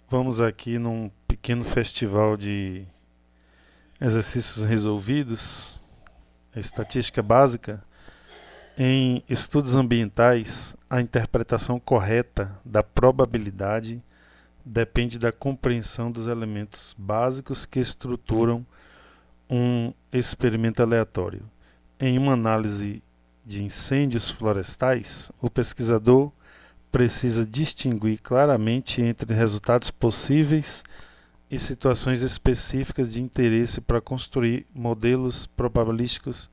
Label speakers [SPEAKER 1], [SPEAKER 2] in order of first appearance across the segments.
[SPEAKER 1] Vamos aqui num pequeno festival de exercícios resolvidos, a estatística básica. Em estudos ambientais, a interpretação correta da probabilidade depende da compreensão dos elementos básicos que estruturam um experimento aleatório. Em uma análise de incêndios florestais, o pesquisador precisa distinguir claramente entre resultados possíveis e situações específicas de interesse para construir modelos probabilísticos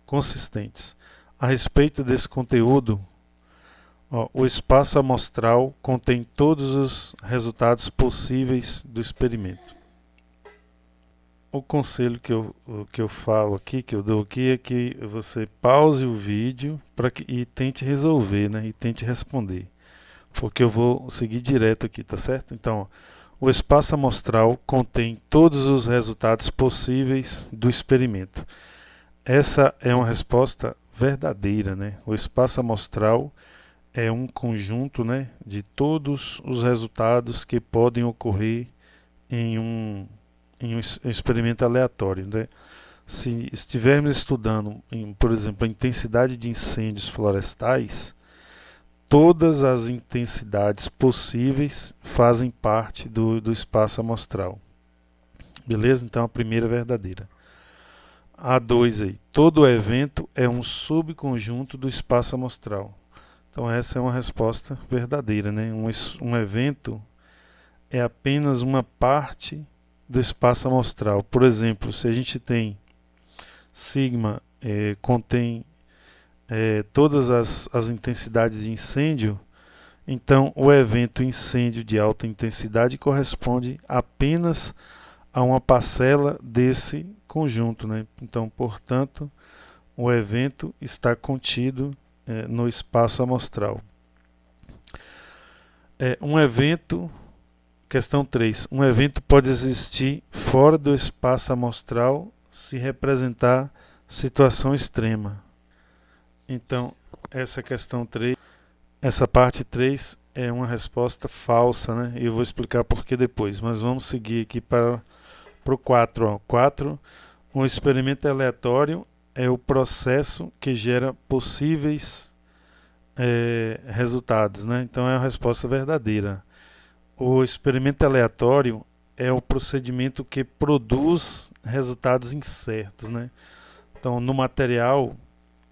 [SPEAKER 1] consistentes. A respeito desse conteúdo, o espaço amostral contém todos os resultados possíveis do experimento. O conselho que eu falo aqui, que eu dou aqui, é que você pause o vídeo e tente resolver, né? E tente responder. Porque eu vou seguir direto aqui, tá certo? Então, o espaço amostral contém todos os resultados possíveis do experimento. Essa é uma resposta verdadeira, né? O espaço amostral é um conjunto, né, de todos os resultados que podem ocorrer em um experimento aleatório, né? Se estivermos estudando, por exemplo, a intensidade de incêndios florestais, todas as intensidades possíveis fazem parte do espaço amostral. Beleza? Então a primeira é verdadeira. A 2 aí. Todo evento é um subconjunto do espaço amostral. Então essa é uma resposta verdadeira, né? Um evento é apenas uma parte do espaço amostral. Por exemplo, se a gente tem sigma contém todas as intensidades de incêndio, então o evento incêndio de alta intensidade corresponde apenas a uma parcela desse conjunto, né? Então, portanto, o evento está contido no espaço amostral. Questão 3. Um evento pode existir fora do espaço amostral se representar situação extrema. Então, essa parte 3 é uma resposta falsa, né? E eu vou explicar por que depois, mas vamos seguir aqui para o 4. 4. Um experimento aleatório é o processo que gera possíveis resultados, né? Então é a resposta verdadeira. O experimento aleatório é o procedimento que produz resultados incertos, né? Então, no material,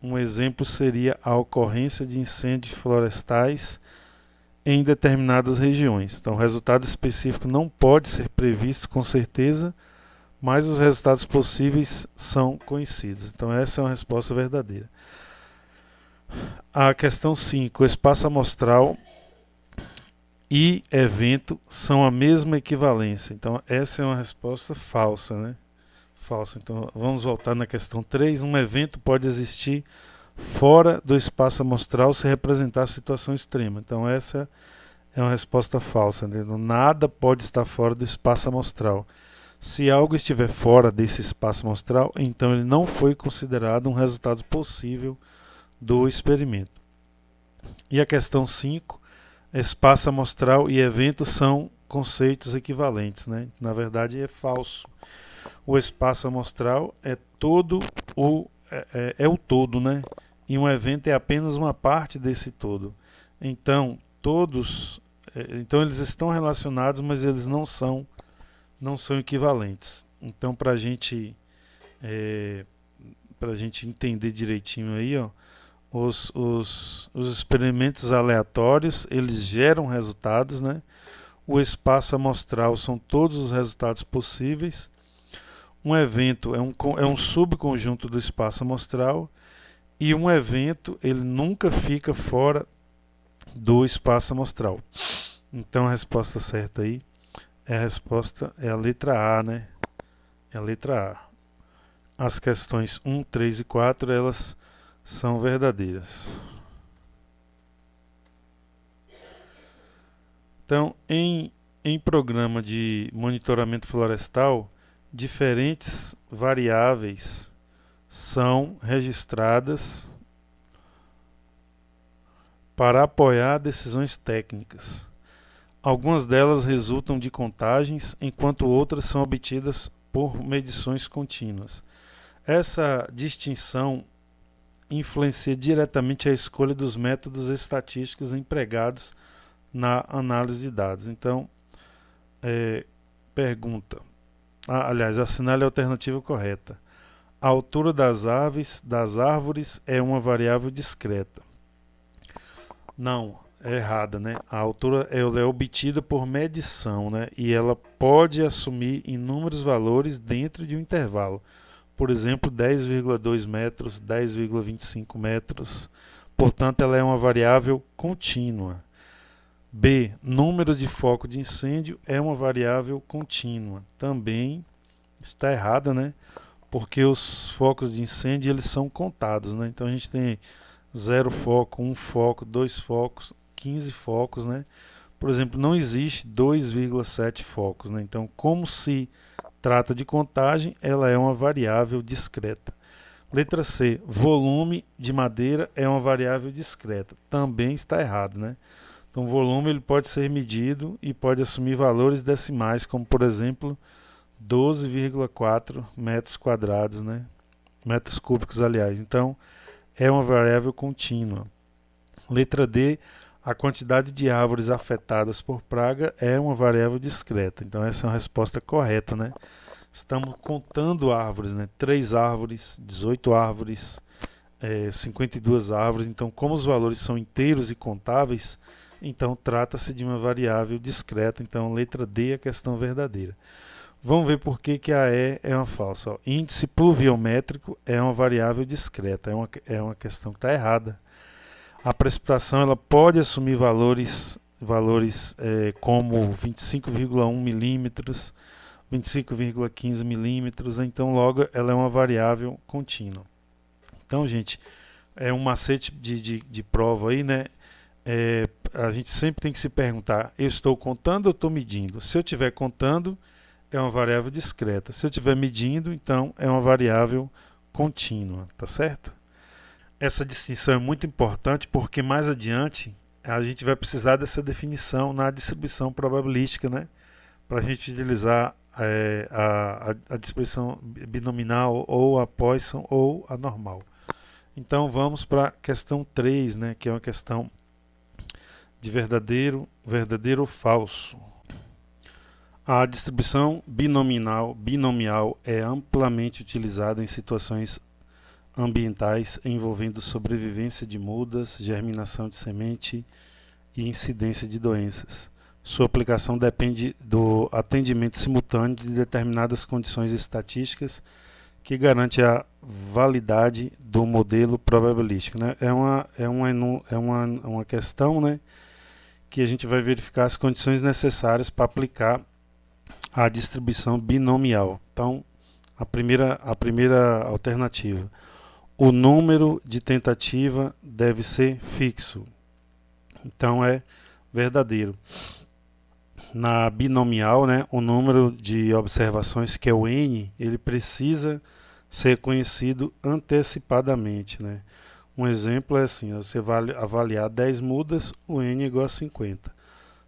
[SPEAKER 1] um exemplo seria a ocorrência de incêndios florestais em determinadas regiões. Então, o resultado específico não pode ser previsto com certeza, mas os resultados possíveis são conhecidos. Então, essa é uma resposta verdadeira. A questão 5. O espaço amostral e evento são a mesma equivalência. Então, essa é uma resposta falsa, né? Falsa. Então, vamos voltar na questão 3. Um evento pode existir fora do espaço amostral se representar a situação extrema. Então, essa é uma resposta falsa, né? Nada pode estar fora do espaço amostral. Se algo estiver fora desse espaço amostral, então ele não foi considerado um resultado possível do experimento. E a questão 5. Espaço amostral e evento são conceitos equivalentes, né? Na verdade é falso. O espaço amostral é todo o todo, né? E um evento é apenas uma parte desse todo. Então então eles estão relacionados, mas eles não são equivalentes. Então para a gente entender direitinho aí, ó, os experimentos aleatórios, eles geram resultados, né? O espaço amostral são todos os resultados possíveis. Um evento é um subconjunto do espaço amostral e um evento ele nunca fica fora do espaço amostral. Então a resposta certa aí é a letra A, né? É a letra A. As questões 1, 3 e 4, elas são verdadeiras. Então, em programa de monitoramento florestal, diferentes variáveis são registradas para apoiar decisões técnicas. Algumas delas resultam de contagens, enquanto outras são obtidas por medições contínuas. Essa distinção influencia diretamente a escolha dos métodos estatísticos empregados na análise de dados. Então, pergunta. Aliás, assinale a alternativa correta. A altura das árvores é uma variável discreta. Não, é errada, né? A altura ela é obtida por medição, né? E ela pode assumir inúmeros valores dentro de um intervalo. Por exemplo, 10,2 metros, 10,25 metros. Portanto, ela é uma variável contínua. B. Número de foco de incêndio é uma variável contínua. Também está errada, né? Porque os focos de incêndio eles são contados, né? Então a gente tem 0 foco, 1 foco, 2 focos, 15 focos, né? Por exemplo, não existe 2,7 focos, né? Então, como se trata de contagem, ela é uma variável discreta. Letra C. Volume de madeira é uma variável discreta. Também está errado, né? Então, o volume ele pode ser medido e pode assumir valores decimais, como por exemplo 12,4 metros quadrados, né? Metros cúbicos, aliás. Então, é uma variável contínua. Letra D. A quantidade de árvores afetadas por praga é uma variável discreta. Então, essa é uma resposta correta, né? Estamos contando árvores, né? 3 árvores, 18 árvores, 52 árvores. Então, como os valores são inteiros e contáveis, então trata-se de uma variável discreta. Então, letra D é a questão verdadeira. Vamos ver por que a E é uma falsa. Índice pluviométrico é uma variável discreta. É uma questão que está errada. A precipitação ela pode assumir valores como 25,1 milímetros, 25,15 milímetros. Então, logo, ela é uma variável contínua. Então, gente, é um macete de prova aí, né? A gente sempre tem que se perguntar, eu estou contando ou estou medindo? Se eu estiver contando, é uma variável discreta. Se eu estiver medindo, então é uma variável contínua, tá certo? Essa distinção é muito importante porque mais adiante a gente vai precisar dessa definição na distribuição probabilística, né? Para a gente utilizar a distribuição binominal ou a Poisson ou a normal. Então vamos para a questão 3, né? Que é uma questão de verdadeiro ou falso. A distribuição binomial é amplamente utilizada em situações ambientais envolvendo sobrevivência de mudas, germinação de semente e incidência de doenças. Sua aplicação depende do atendimento simultâneo de determinadas condições estatísticas que garante a validade do modelo probabilístico, né? É uma questão, né, que a gente vai verificar as condições necessárias para aplicar a distribuição binomial. Então, a primeira alternativa. O número de tentativa deve ser fixo. Então, é verdadeiro. Na binomial, né, o número de observações, que é o N, ele precisa ser conhecido antecipadamente, né? Um exemplo é assim, você vai avaliar 10 mudas, o N é igual a 50.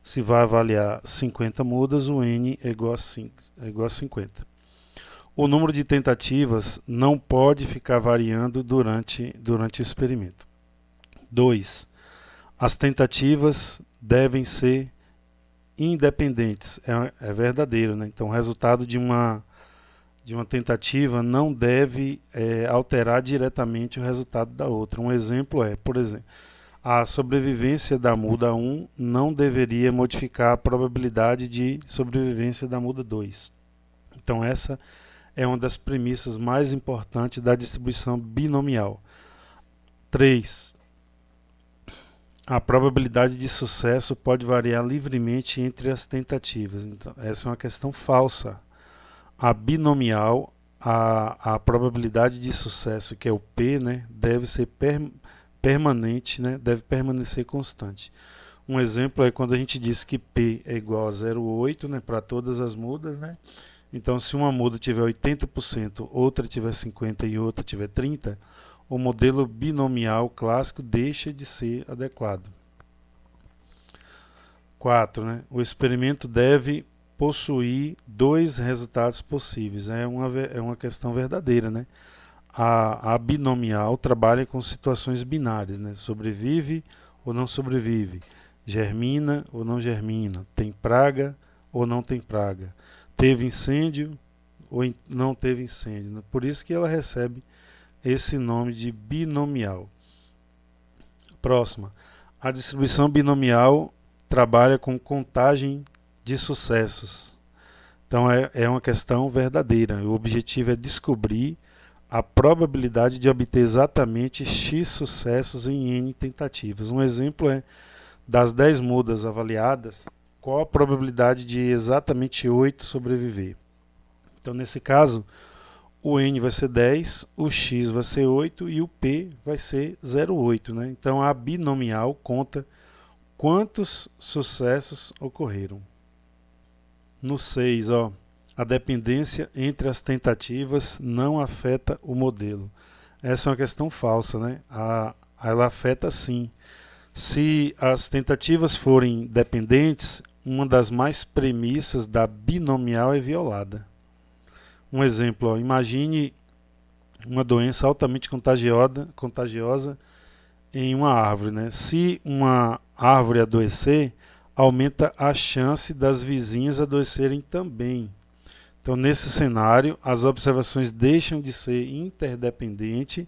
[SPEAKER 1] Se vai avaliar 50 mudas, o N é igual a 50. O número de tentativas não pode ficar variando durante o experimento. 2. As tentativas devem ser independentes. É verdadeiro, né? Então, o resultado de uma tentativa não deve alterar diretamente o resultado da outra. Um exemplo por exemplo, a sobrevivência da muda 1 não deveria modificar a probabilidade de sobrevivência da muda 2. Então, essa é uma das premissas mais importantes da distribuição binomial. 3. A probabilidade de sucesso pode variar livremente entre as tentativas. Então, essa é uma questão falsa. A binomial, a probabilidade de sucesso, que é o P, né, deve ser permanente, né, deve permanecer constante. Um exemplo é quando a gente diz que P é igual a 0,8, né, para todas as mudas, né? Então, se uma muda tiver 80%, outra tiver 50% e outra tiver 30%, o modelo binomial clássico deixa de ser adequado. 4, né? O experimento deve possuir dois resultados possíveis. É uma questão verdadeira, né? A binomial trabalha com situações binárias, né? Sobrevive ou não sobrevive, germina ou não germina, tem praga ou não tem praga, teve incêndio ou não teve incêndio, né? Por isso que ela recebe esse nome de binomial. Próxima. A distribuição binomial trabalha com contagem de sucessos. Então é uma questão verdadeira. O objetivo é descobrir a probabilidade de obter exatamente X sucessos em N tentativas. Um exemplo é, das 10 mudas avaliadas, qual a probabilidade de exatamente 8 sobreviver? Então, nesse caso, o N vai ser 10, o X vai ser 8 e o P vai ser 0,8. Né? Então, a binomial conta quantos sucessos ocorreram. No 6, a dependência entre as tentativas não afeta o modelo. Essa é uma questão falsa, né? Ela afeta sim. Se as tentativas forem dependentes, uma das mais premissas da binomial é violada. Um exemplo, imagine uma doença altamente contagiosa em uma árvore, né? Se uma árvore adoecer, aumenta a chance das vizinhas adoecerem também. Então, nesse cenário, as observações deixam de ser interdependentes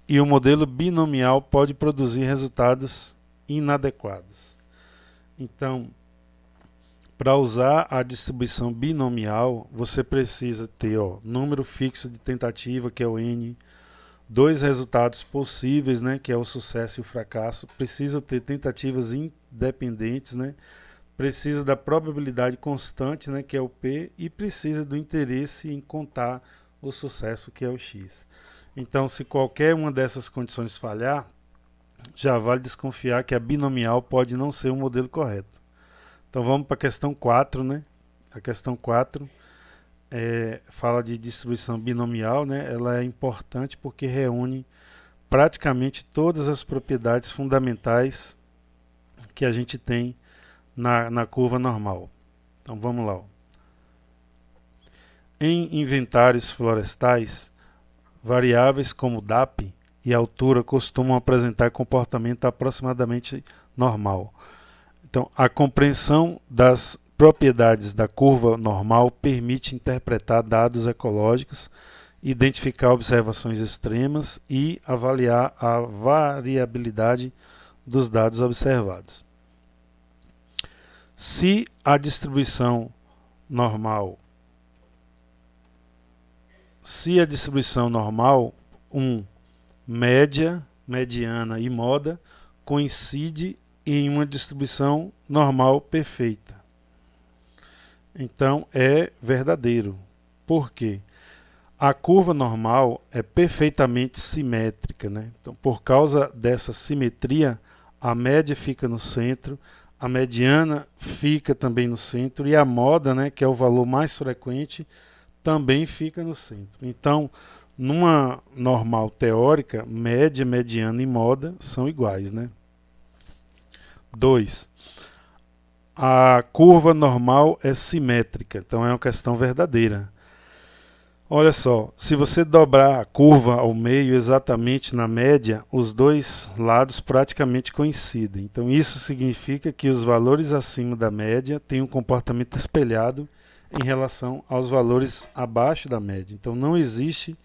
[SPEAKER 1] e o modelo binomial pode produzir resultados inadequados. Então, para usar a distribuição binomial, você precisa ter número fixo de tentativa, que é o N, dois resultados possíveis, né, que é o sucesso e o fracasso, precisa ter tentativas independentes, né, precisa da probabilidade constante, né, que é o P, e precisa do interesse em contar o sucesso, que é o X. Então, se qualquer uma dessas condições falhar, já vale desconfiar que a binomial pode não ser o modelo correto. Então vamos para a questão 4, né? A questão 4 fala de distribuição binomial, né? Ela é importante porque reúne praticamente todas as propriedades fundamentais que a gente tem na curva normal. Então vamos lá. Em inventários florestais, variáveis como DAP e altura costumam apresentar comportamento aproximadamente normal. Então, a compreensão das propriedades da curva normal permite interpretar dados ecológicos, identificar observações extremas e avaliar a variabilidade dos dados observados. Se a distribuição normal, média, mediana e moda, coincide em uma distribuição normal perfeita. Então é verdadeiro. Por quê? A curva normal é perfeitamente simétrica, né? Então, por causa dessa simetria, a média fica no centro, a mediana fica também no centro e a moda, né, que é o valor mais frequente, também fica no centro. Então, numa normal teórica, média, mediana e moda são iguais, né? 2. A curva normal é simétrica, então é uma questão verdadeira. Olha só, se você dobrar a curva ao meio exatamente na média, os dois lados praticamente coincidem. Então isso significa que os valores acima da média têm um comportamento espelhado em relação aos valores abaixo da média. Então não existe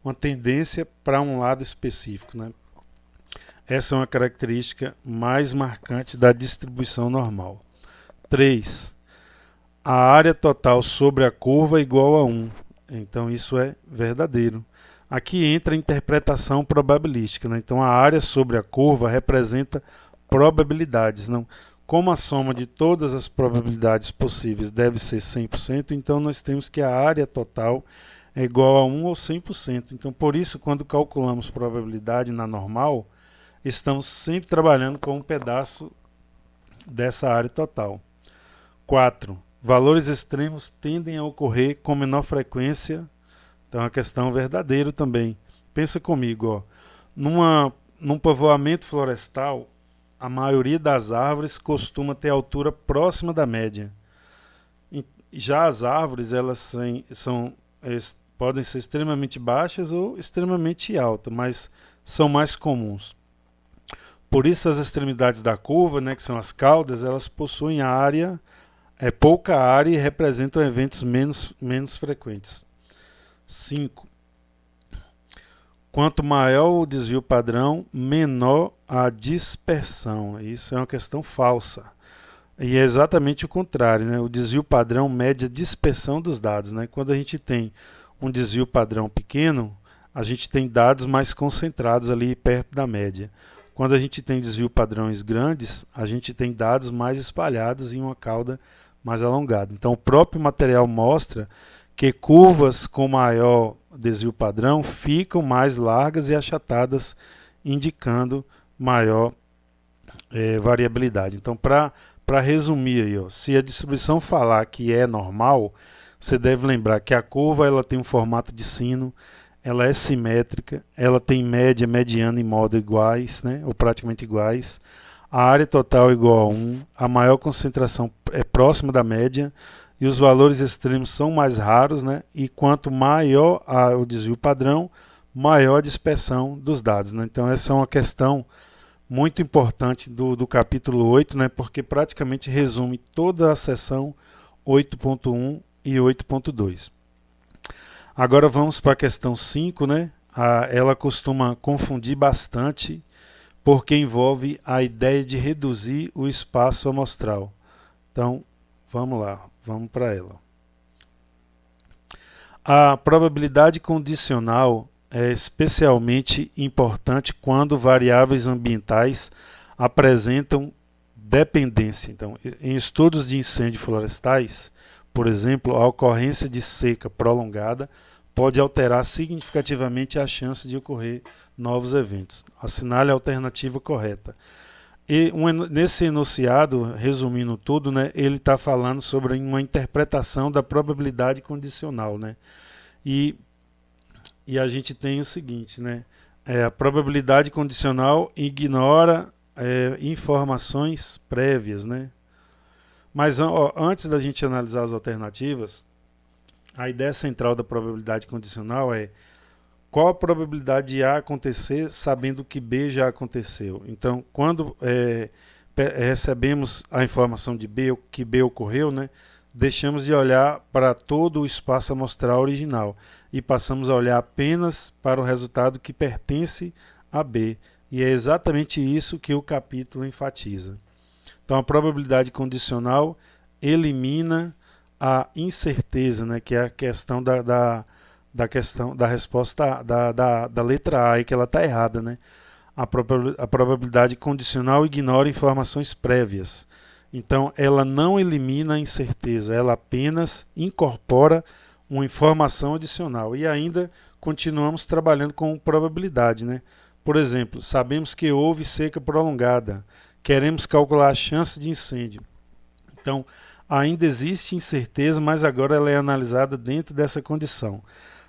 [SPEAKER 1] uma tendência para um lado específico, né? Essa é uma característica mais marcante da distribuição normal. 3. A área total sobre a curva é igual a 1. Então isso é verdadeiro. Aqui entra a interpretação probabilística, né? Então a área sobre a curva representa probabilidades. Não? Como a soma de todas as probabilidades possíveis deve ser 100%, então nós temos que a área total é igual a 1 ou 100%. Então por isso, quando calculamos probabilidade na normal, estamos sempre trabalhando com um pedaço dessa área total. 4. Valores extremos tendem a ocorrer com menor frequência. Então é uma questão verdadeira também. Pensa comigo, num povoamento florestal, a maioria das árvores costuma ter altura próxima da média. Já as árvores, podem ser extremamente baixas ou extremamente altas, mas são mais comuns. Por isso as extremidades da curva, né, que são as caudas, elas possuem pouca área e representam eventos menos frequentes. 5. Quanto maior o desvio padrão, menor a dispersão. Isso é uma questão falsa. E é exatamente o contrário, né? O desvio padrão mede a dispersão dos dados, né? Quando a gente tem um desvio padrão pequeno, a gente tem dados mais concentrados ali perto da média. Quando a gente tem desvio padrões grandes, a gente tem dados mais espalhados em uma cauda mais alongada. Então, o próprio material mostra que curvas com maior desvio padrão ficam mais largas e achatadas, indicando maior variabilidade. Então, para resumir aí, se a distribuição falar que é normal, você deve lembrar que a curva ela tem um formato de sino, ela é simétrica, ela tem média, mediana e moda iguais, né, ou praticamente iguais. A área total é igual a 1, a maior concentração é próxima da média e os valores extremos são mais raros, né, e quanto maior o desvio padrão, maior a dispersão dos dados, né. Então essa é uma questão muito importante do capítulo 8, né, porque praticamente resume toda a seção 8.1 e 8.2. Agora vamos para a questão 5, né? Ela costuma confundir bastante porque envolve a ideia de reduzir o espaço amostral. Então, vamos lá, vamos para ela. A probabilidade condicional é especialmente importante quando variáveis ambientais apresentam dependência. Então, em estudos de incêndios florestais, por exemplo, a ocorrência de seca prolongada pode alterar significativamente a chance de ocorrer novos eventos. Assinale a alternativa correta. E nesse enunciado, resumindo tudo, né, ele está falando sobre uma interpretação da probabilidade condicional, né? E a gente tem o seguinte, né? A probabilidade condicional ignora informações prévias, né? Mas antes da gente analisar as alternativas, a ideia central da probabilidade condicional é qual a probabilidade de A acontecer sabendo que B já aconteceu. Então, quando recebemos a informação de B, que B ocorreu, né, deixamos de olhar para todo o espaço amostral original e passamos a olhar apenas para o resultado que pertence a B. E é exatamente isso que o capítulo enfatiza. Então, a probabilidade condicional elimina a incerteza, né, que é a questão da resposta da letra A, e que ela está errada, né? A probabilidade condicional ignora informações prévias. Então, ela não elimina a incerteza, ela apenas incorpora uma informação adicional. E ainda continuamos trabalhando com probabilidade, né? Por exemplo, sabemos que houve seca prolongada. Queremos calcular a chance de incêndio. Então, ainda existe incerteza, mas agora ela é analisada dentro dessa condição.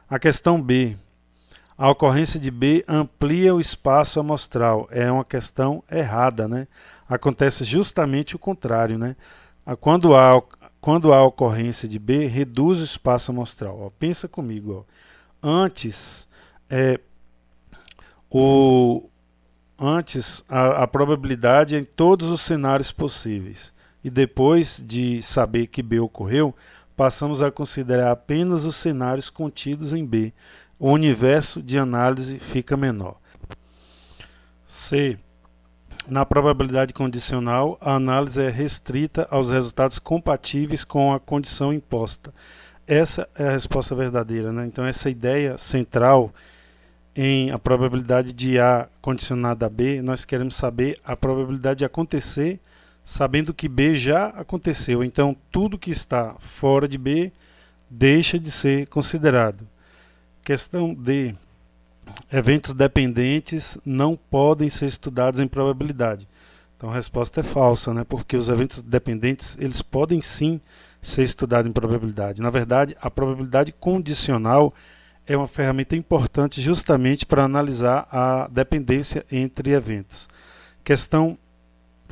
[SPEAKER 1] A questão B. A ocorrência de B amplia o espaço amostral. É uma questão errada, né? Acontece justamente o contrário, né? Quando há ocorrência de B, reduz o espaço amostral. Pensa comigo. Antes, a probabilidade é em todos os cenários possíveis. E depois de saber que B ocorreu, passamos a considerar apenas os cenários contidos em B. O universo de análise fica menor. C. Na probabilidade condicional, a análise é restrita aos resultados compatíveis com a condição imposta. Essa é a resposta verdadeira, né? Então, essa ideia central em a probabilidade de A condicionada a B, nós queremos saber a probabilidade de acontecer, sabendo que B já aconteceu. Então, tudo que está fora de B deixa de ser considerado. Questão D. Eventos dependentes não podem ser estudados em probabilidade. Então, a resposta é falsa, né? Porque os eventos dependentes eles podem sim ser estudados em probabilidade. Na verdade, a probabilidade condicional é uma ferramenta importante justamente para analisar a dependência entre eventos. Questão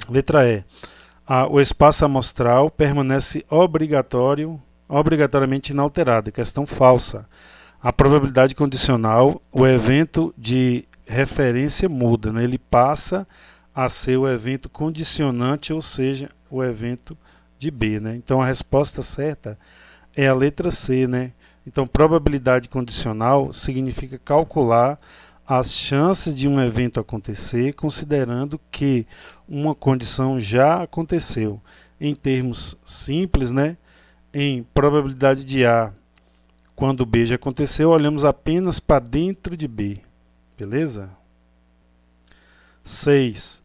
[SPEAKER 1] Letra E. O espaço amostral permanece obrigatoriamente inalterado. Questão falsa. A probabilidade condicional, o evento de referência muda, né? Ele passa a ser o evento condicionante, ou seja, o evento de B, né? Então a resposta certa é a letra C, né? Então probabilidade condicional significa calcular as chances de um evento acontecer considerando que uma condição já aconteceu. Em termos simples, né? Em probabilidade de A, quando B já aconteceu, olhamos apenas para dentro de B. Beleza? 6.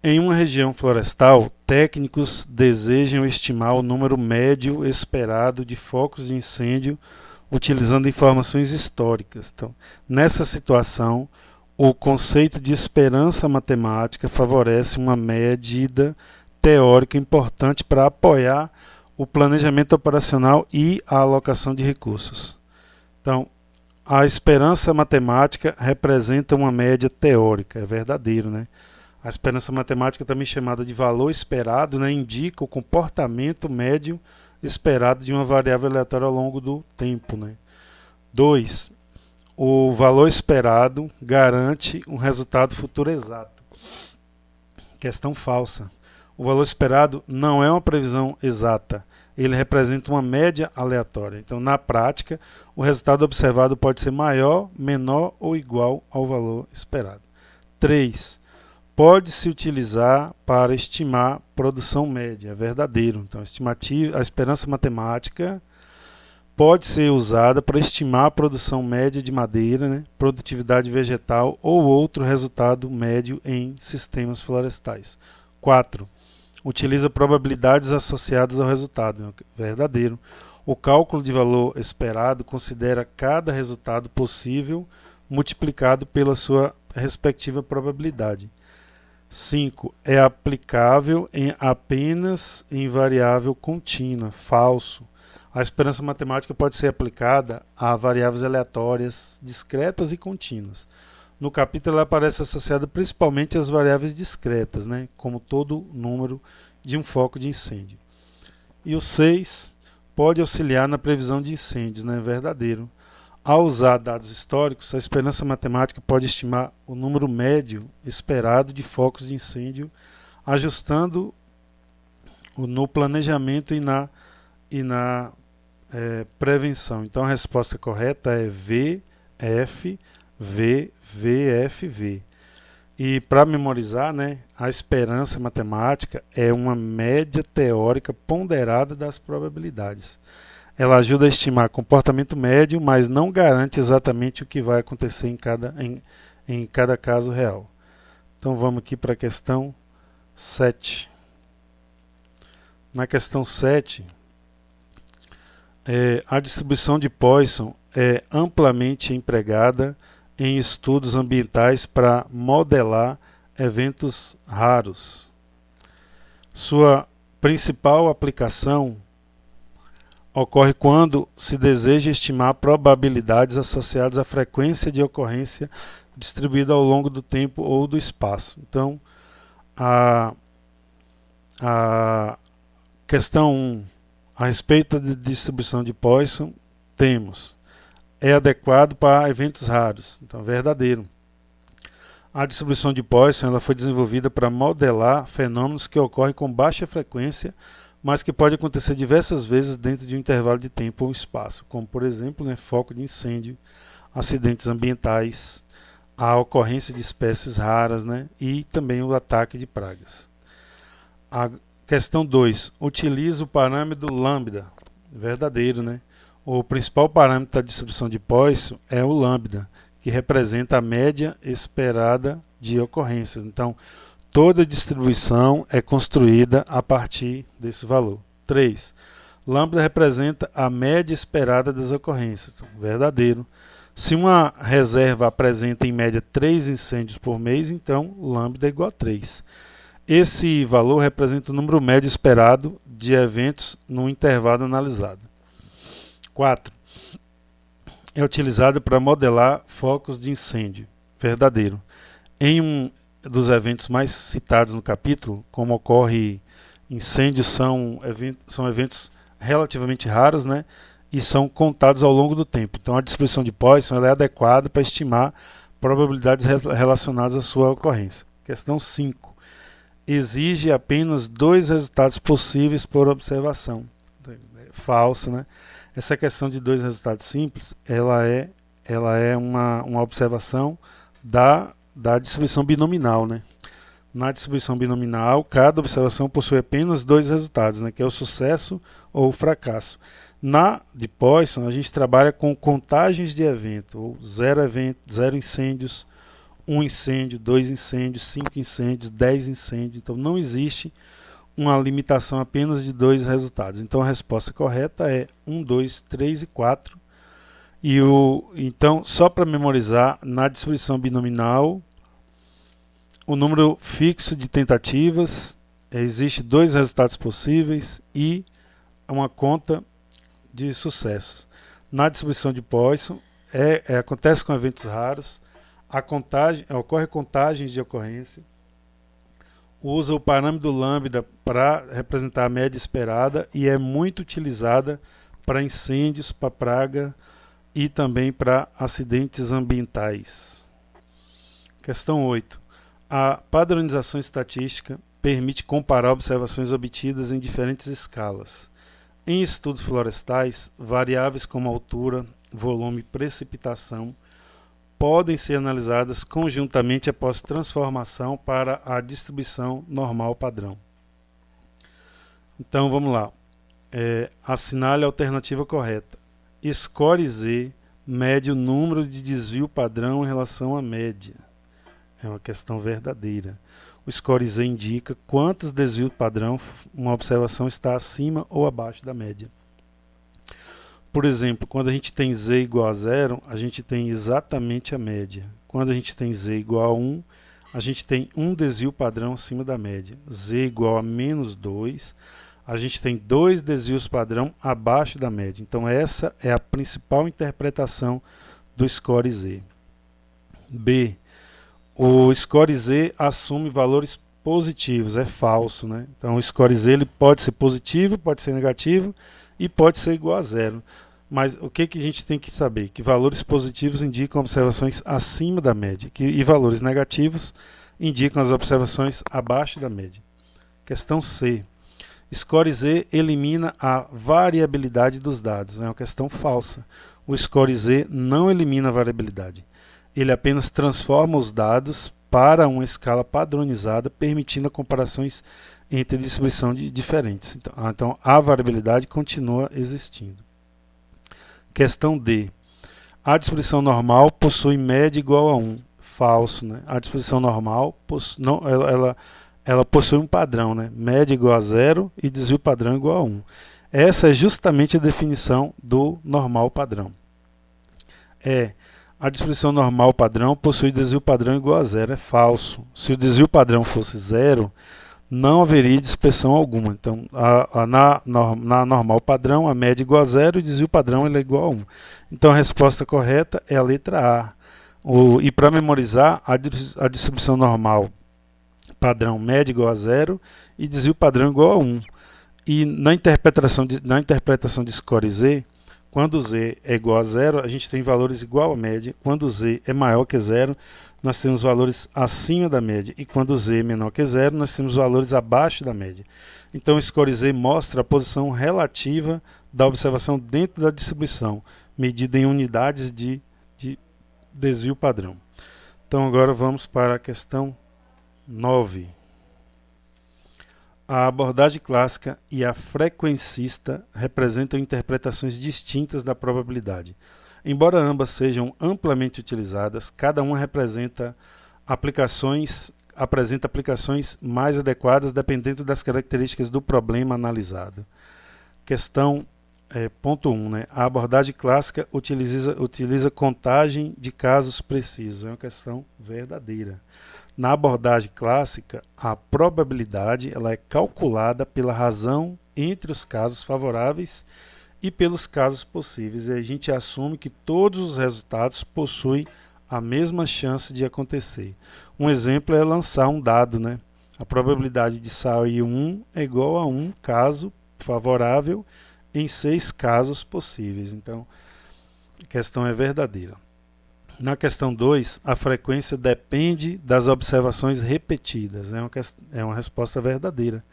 [SPEAKER 1] Em uma região florestal, técnicos desejam estimar o número médio esperado de focos de incêndio utilizando informações históricas. Então, nessa situação, o conceito de esperança matemática favorece uma medida teórica importante para apoiar o planejamento operacional e a alocação de recursos. Então, a esperança matemática representa uma média teórica, é verdadeiro, né? A esperança matemática, também chamada de valor esperado, né, indica o comportamento médio esperado de uma variável aleatória ao longo do tempo, né? 2. O valor esperado garante um resultado futuro exato. Questão falsa. O valor esperado não é uma previsão exata. Ele representa uma média aleatória. Então, na prática, o resultado observado pode ser maior, menor ou igual ao valor esperado. 3. Pode-se utilizar para estimar produção média. É verdadeiro. Então, a esperança matemática pode ser usada para estimar a produção média de madeira, né, produtividade vegetal ou outro resultado médio em sistemas florestais. 4. Utiliza probabilidades associadas ao resultado. Verdadeiro. O cálculo de valor esperado considera cada resultado possível multiplicado pela sua respectiva probabilidade. 5. É aplicável apenas em variável contínua. Falso. A esperança matemática pode ser aplicada a variáveis aleatórias, discretas e contínuas. No capítulo, ela aparece associada principalmente às variáveis discretas, né, como todo número de um foco de incêndio. E o 6 pode auxiliar na previsão de incêndios, né, verdadeiro. Ao usar dados históricos, a esperança matemática pode estimar o número médio esperado de focos de incêndio, ajustando no planejamento e na prevenção. Então a resposta correta é V, F, V, V, F, V. E para memorizar, né, a esperança matemática é uma média teórica ponderada das probabilidades. Ela ajuda a estimar comportamento médio, mas não garante exatamente o que vai acontecer em cada caso real. Então vamos aqui para a questão 7. Na questão 7, a distribuição de Poisson é amplamente empregada em estudos ambientais para modelar eventos raros. Sua principal aplicação ocorre quando se deseja estimar probabilidades associadas à frequência de ocorrência distribuída ao longo do tempo ou do espaço. Então, a questão 1, a respeito da distribuição de Poisson, temos: é adequado para eventos raros. Então, verdadeiro. A distribuição de Poisson ela foi desenvolvida para modelar fenômenos que ocorrem com baixa frequência, mas que pode acontecer diversas vezes dentro de um intervalo de tempo ou espaço, como, por exemplo, né, foco de incêndio, acidentes ambientais, a ocorrência de espécies raras, né, e também o ataque de pragas. A questão 2. Utiliza o parâmetro lambda. Verdadeiro, né? O principal parâmetro da distribuição de Poisson é o lambda, que representa a média esperada de ocorrências. Então, toda distribuição é construída a partir desse valor. 3. Lambda representa a média esperada das ocorrências. Então, verdadeiro. Se uma reserva apresenta em média 3 incêndios por mês, então lambda é igual a 3. Esse valor representa o número médio esperado de eventos no intervalo analisado. 4. É utilizado para modelar focos de incêndio. Verdadeiro. Em um dos eventos mais citados no capítulo, como ocorre incêndios, são eventos relativamente raros, né? E são contados ao longo do tempo. Então a distribuição de Poisson ela é adequada para estimar probabilidades relacionadas à sua ocorrência. Questão 5. Exige apenas 2 resultados possíveis por observação. Falso, né? Essa questão de 2 resultados simples, ela é uma observação da distribuição binominal, né? Na distribuição binominal, cada observação possui apenas 2 resultados, né? Que é o sucesso ou o fracasso. Na de Poisson, a gente trabalha com contagens de evento, ou 0 incêndios, 1 incêndio, 2 incêndios, 5 incêndios, 10 incêndios. Então não existe uma limitação apenas de 2 resultados. Então a resposta correta é 1, 2, 3 e 4. Então, só para memorizar, na distribuição binominal, o número fixo de tentativas, existe 2 resultados possíveis e uma conta de sucessos. Na distribuição de Poisson, acontece com eventos raros, ocorre contagens de ocorrência, usa o parâmetro lambda para representar a média esperada e é muito utilizada para incêndios, para praga e também para acidentes ambientais. Questão 8. A padronização estatística permite comparar observações obtidas em diferentes escalas. Em estudos florestais, variáveis como altura, volume e precipitação podem ser analisadas conjuntamente após transformação para a distribuição normal padrão. Então vamos lá. Assinale a alternativa correta. Score Z mede o número de desvio padrão em relação à média. É uma questão verdadeira. O score Z indica quantos desvios padrão uma observação está acima ou abaixo da média. Por exemplo, quando a gente tem Z igual a 0, a gente tem exatamente a média. Quando a gente tem Z igual a 1, a gente tem um desvio padrão acima da média. Z igual a menos 2, a gente tem 2 desvios padrão abaixo da média. Então essa é a principal interpretação do score Z. B. O score Z assume valores positivos, é falso, né? Então o score Z ele pode ser positivo, pode ser negativo e pode ser igual a 0. Mas o que a gente tem que saber? Que valores positivos indicam observações acima da média e valores negativos indicam as observações abaixo da média. Questão C. Score Z elimina a variabilidade dos dados. É uma questão falsa. O score Z não elimina a variabilidade. Ele apenas transforma os dados para uma escala padronizada, permitindo comparações entre distribuição de diferentes. Então, a variabilidade continua existindo. Questão D. A distribuição normal possui média igual a 1. Falso, né? A distribuição normal ela possui um padrão, né? Média igual a 0 e desvio padrão igual a 1. Essa é justamente a definição do normal padrão. A distribuição normal padrão possui desvio padrão igual a 0. É falso. Se o desvio padrão fosse 0, não haveria dispersão alguma. Então, na normal padrão, a média é igual a 0 e o desvio padrão é igual a 1. Então, a resposta correta é a letra A. E para memorizar, a distribuição normal padrão média igual a 0 e desvio padrão igual a 1. E na interpretação de score Z, quando Z é igual a 0, a gente tem valores igual à média. Quando Z é maior que 0, nós temos valores acima da média. E quando Z é menor que 0, nós temos valores abaixo da média. Então o score Z mostra a posição relativa da observação dentro da distribuição, medida em unidades de desvio padrão. Então agora vamos para a questão 9. A abordagem clássica e a frequencista representam interpretações distintas da probabilidade. Embora ambas sejam amplamente utilizadas, cada uma apresenta aplicações mais adequadas dependendo das características do problema analisado. Questão ponto 1. Né? A abordagem clássica utiliza contagem de casos precisos. É uma questão verdadeira. Na abordagem clássica, a probabilidade ela é calculada pela razão entre os casos favoráveis e pelos casos possíveis. E a gente assume que todos os resultados possuem a mesma chance de acontecer. Um exemplo é lançar um dado, né? A probabilidade de sair 1 é igual a 1 caso favorável em 6 casos possíveis. Então, a questão é verdadeira. Na questão 2, a frequência depende das observações repetidas. É uma resposta verdadeira.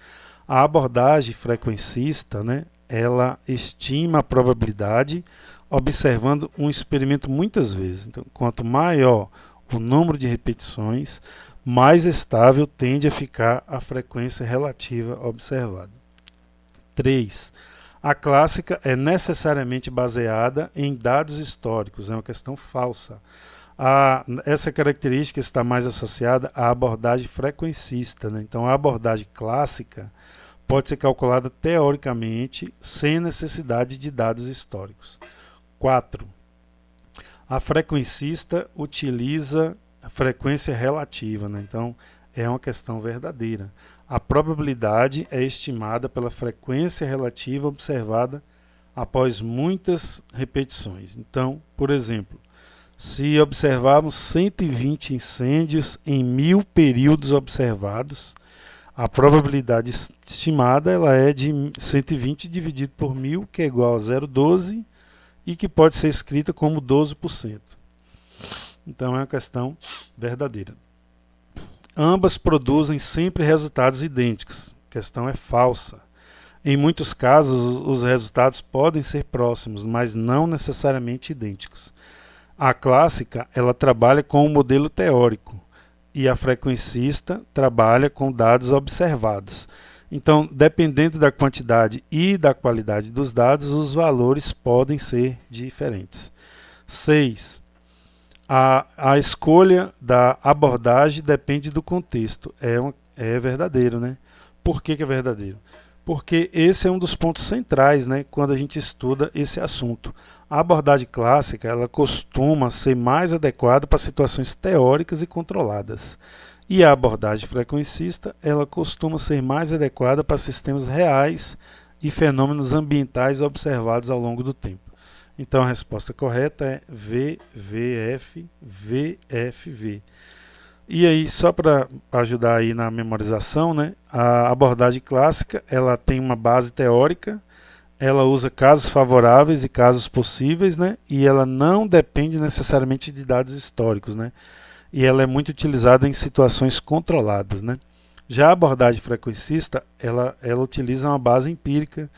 [SPEAKER 1] A abordagem frequencista, né, ela estima a probabilidade observando um experimento muitas vezes. Então, quanto maior o número de repetições, mais estável tende a ficar a frequência relativa observada. 3. A clássica é necessariamente baseada em dados históricos, é uma questão falsa. Essa característica está mais associada à abordagem frequencista, né? Então, a abordagem clássica pode ser calculada teoricamente sem necessidade de dados históricos. 4. A frequencista utiliza a frequência relativa, né? Então, é uma questão verdadeira. A probabilidade é estimada pela frequência relativa observada após muitas repetições. Então, por exemplo, se observarmos 120 incêndios em 1000 períodos observados, a probabilidade estimada ela é de 120 dividido por 1000, que é igual a 0,12, e que pode ser escrita como 12%. Então, é uma questão verdadeira. Ambas produzem sempre resultados idênticos. A questão é falsa. Em muitos casos, os resultados podem ser próximos, mas não necessariamente idênticos. A clássica, ela trabalha com um modelo teórico e a frequencista trabalha com dados observados. Então, dependendo da quantidade e da qualidade dos dados, os valores podem ser diferentes. 6. A escolha da abordagem depende do contexto. É verdadeiro, né? Por que é verdadeiro? Porque esse é um dos pontos centrais, né, quando a gente estuda esse assunto. A abordagem clássica ela costuma ser mais adequada para situações teóricas e controladas. E a abordagem frequencista ela costuma ser mais adequada para sistemas reais e fenômenos ambientais observados ao longo do tempo. Então a resposta correta é VVF, VFV. E aí, só para ajudar aí na memorização, né, a abordagem clássica ela tem uma base teórica, ela usa casos favoráveis e casos possíveis, né, e ela não depende necessariamente de dados históricos, né, e ela é muito utilizada em situações controladas, né. Já a abordagem frequencista, ela utiliza uma base empírica,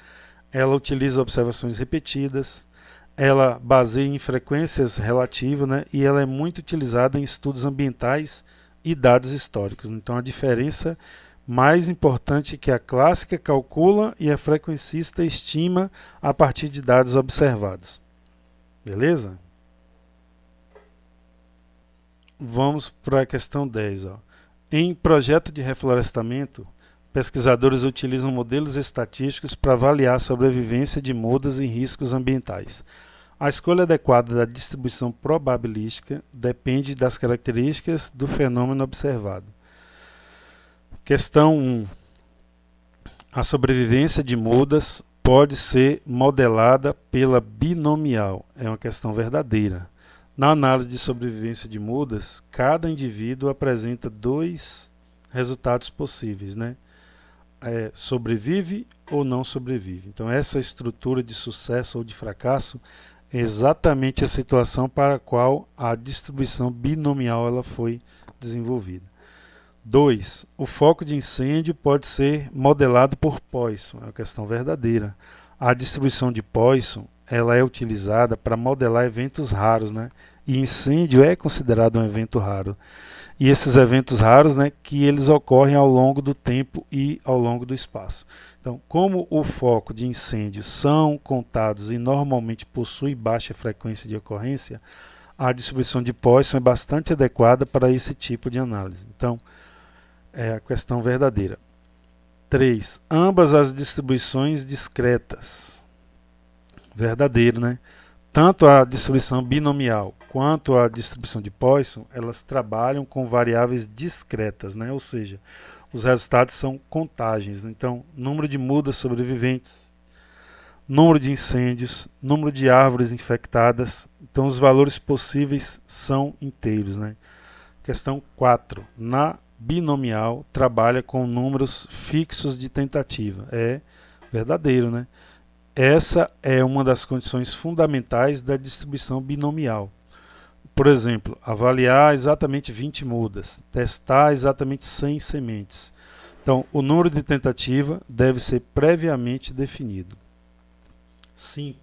[SPEAKER 1] ela utiliza observações repetidas, ela baseia em frequências relativas, né, e ela é muito utilizada em estudos ambientais e dados históricos. Então a diferença mais importante é que a clássica calcula e a frequencista estima a partir de dados observados. Beleza? Vamos para a questão 10. Em projeto de reflorestamento, pesquisadores utilizam modelos estatísticos para avaliar a sobrevivência de mudas e riscos ambientais. A escolha adequada da distribuição probabilística depende das características do fenômeno observado. Questão 1. A sobrevivência de mudas pode ser modelada pela binomial. É uma questão verdadeira. Na análise de sobrevivência de mudas, cada indivíduo apresenta 2 resultados possíveis, né? Sobrevive ou não sobrevive. Então essa estrutura de sucesso ou de fracasso é exatamente a situação para a qual a distribuição binomial ela foi desenvolvida. 2. O foco de incêndio pode ser modelado por Poisson. É uma questão verdadeira. A distribuição de Poisson ela é utilizada para modelar eventos raros, né? E incêndio é considerado um evento raro. E esses eventos raros, né, que eles ocorrem ao longo do tempo e ao longo do espaço. Então, como o foco de incêndio são contados e normalmente possui baixa frequência de ocorrência, a distribuição de Poisson é bastante adequada para esse tipo de análise. Então, é a questão verdadeira. 3. Ambas as distribuições discretas. Verdadeiro, né? Tanto a distribuição binomial quanto a distribuição de Poisson, elas trabalham com variáveis discretas, né? Ou seja, os resultados são contagens. Então, número de mudas sobreviventes, número de incêndios, número de árvores infectadas. Então os valores possíveis são inteiros, né? Questão 4. Na binomial, trabalha com números fixos de tentativa. É verdadeiro, né? Essa é uma das condições fundamentais da distribuição binomial. Por exemplo, avaliar exatamente 20 mudas, testar exatamente 100 sementes. Então, o número de tentativa deve ser previamente definido. 5.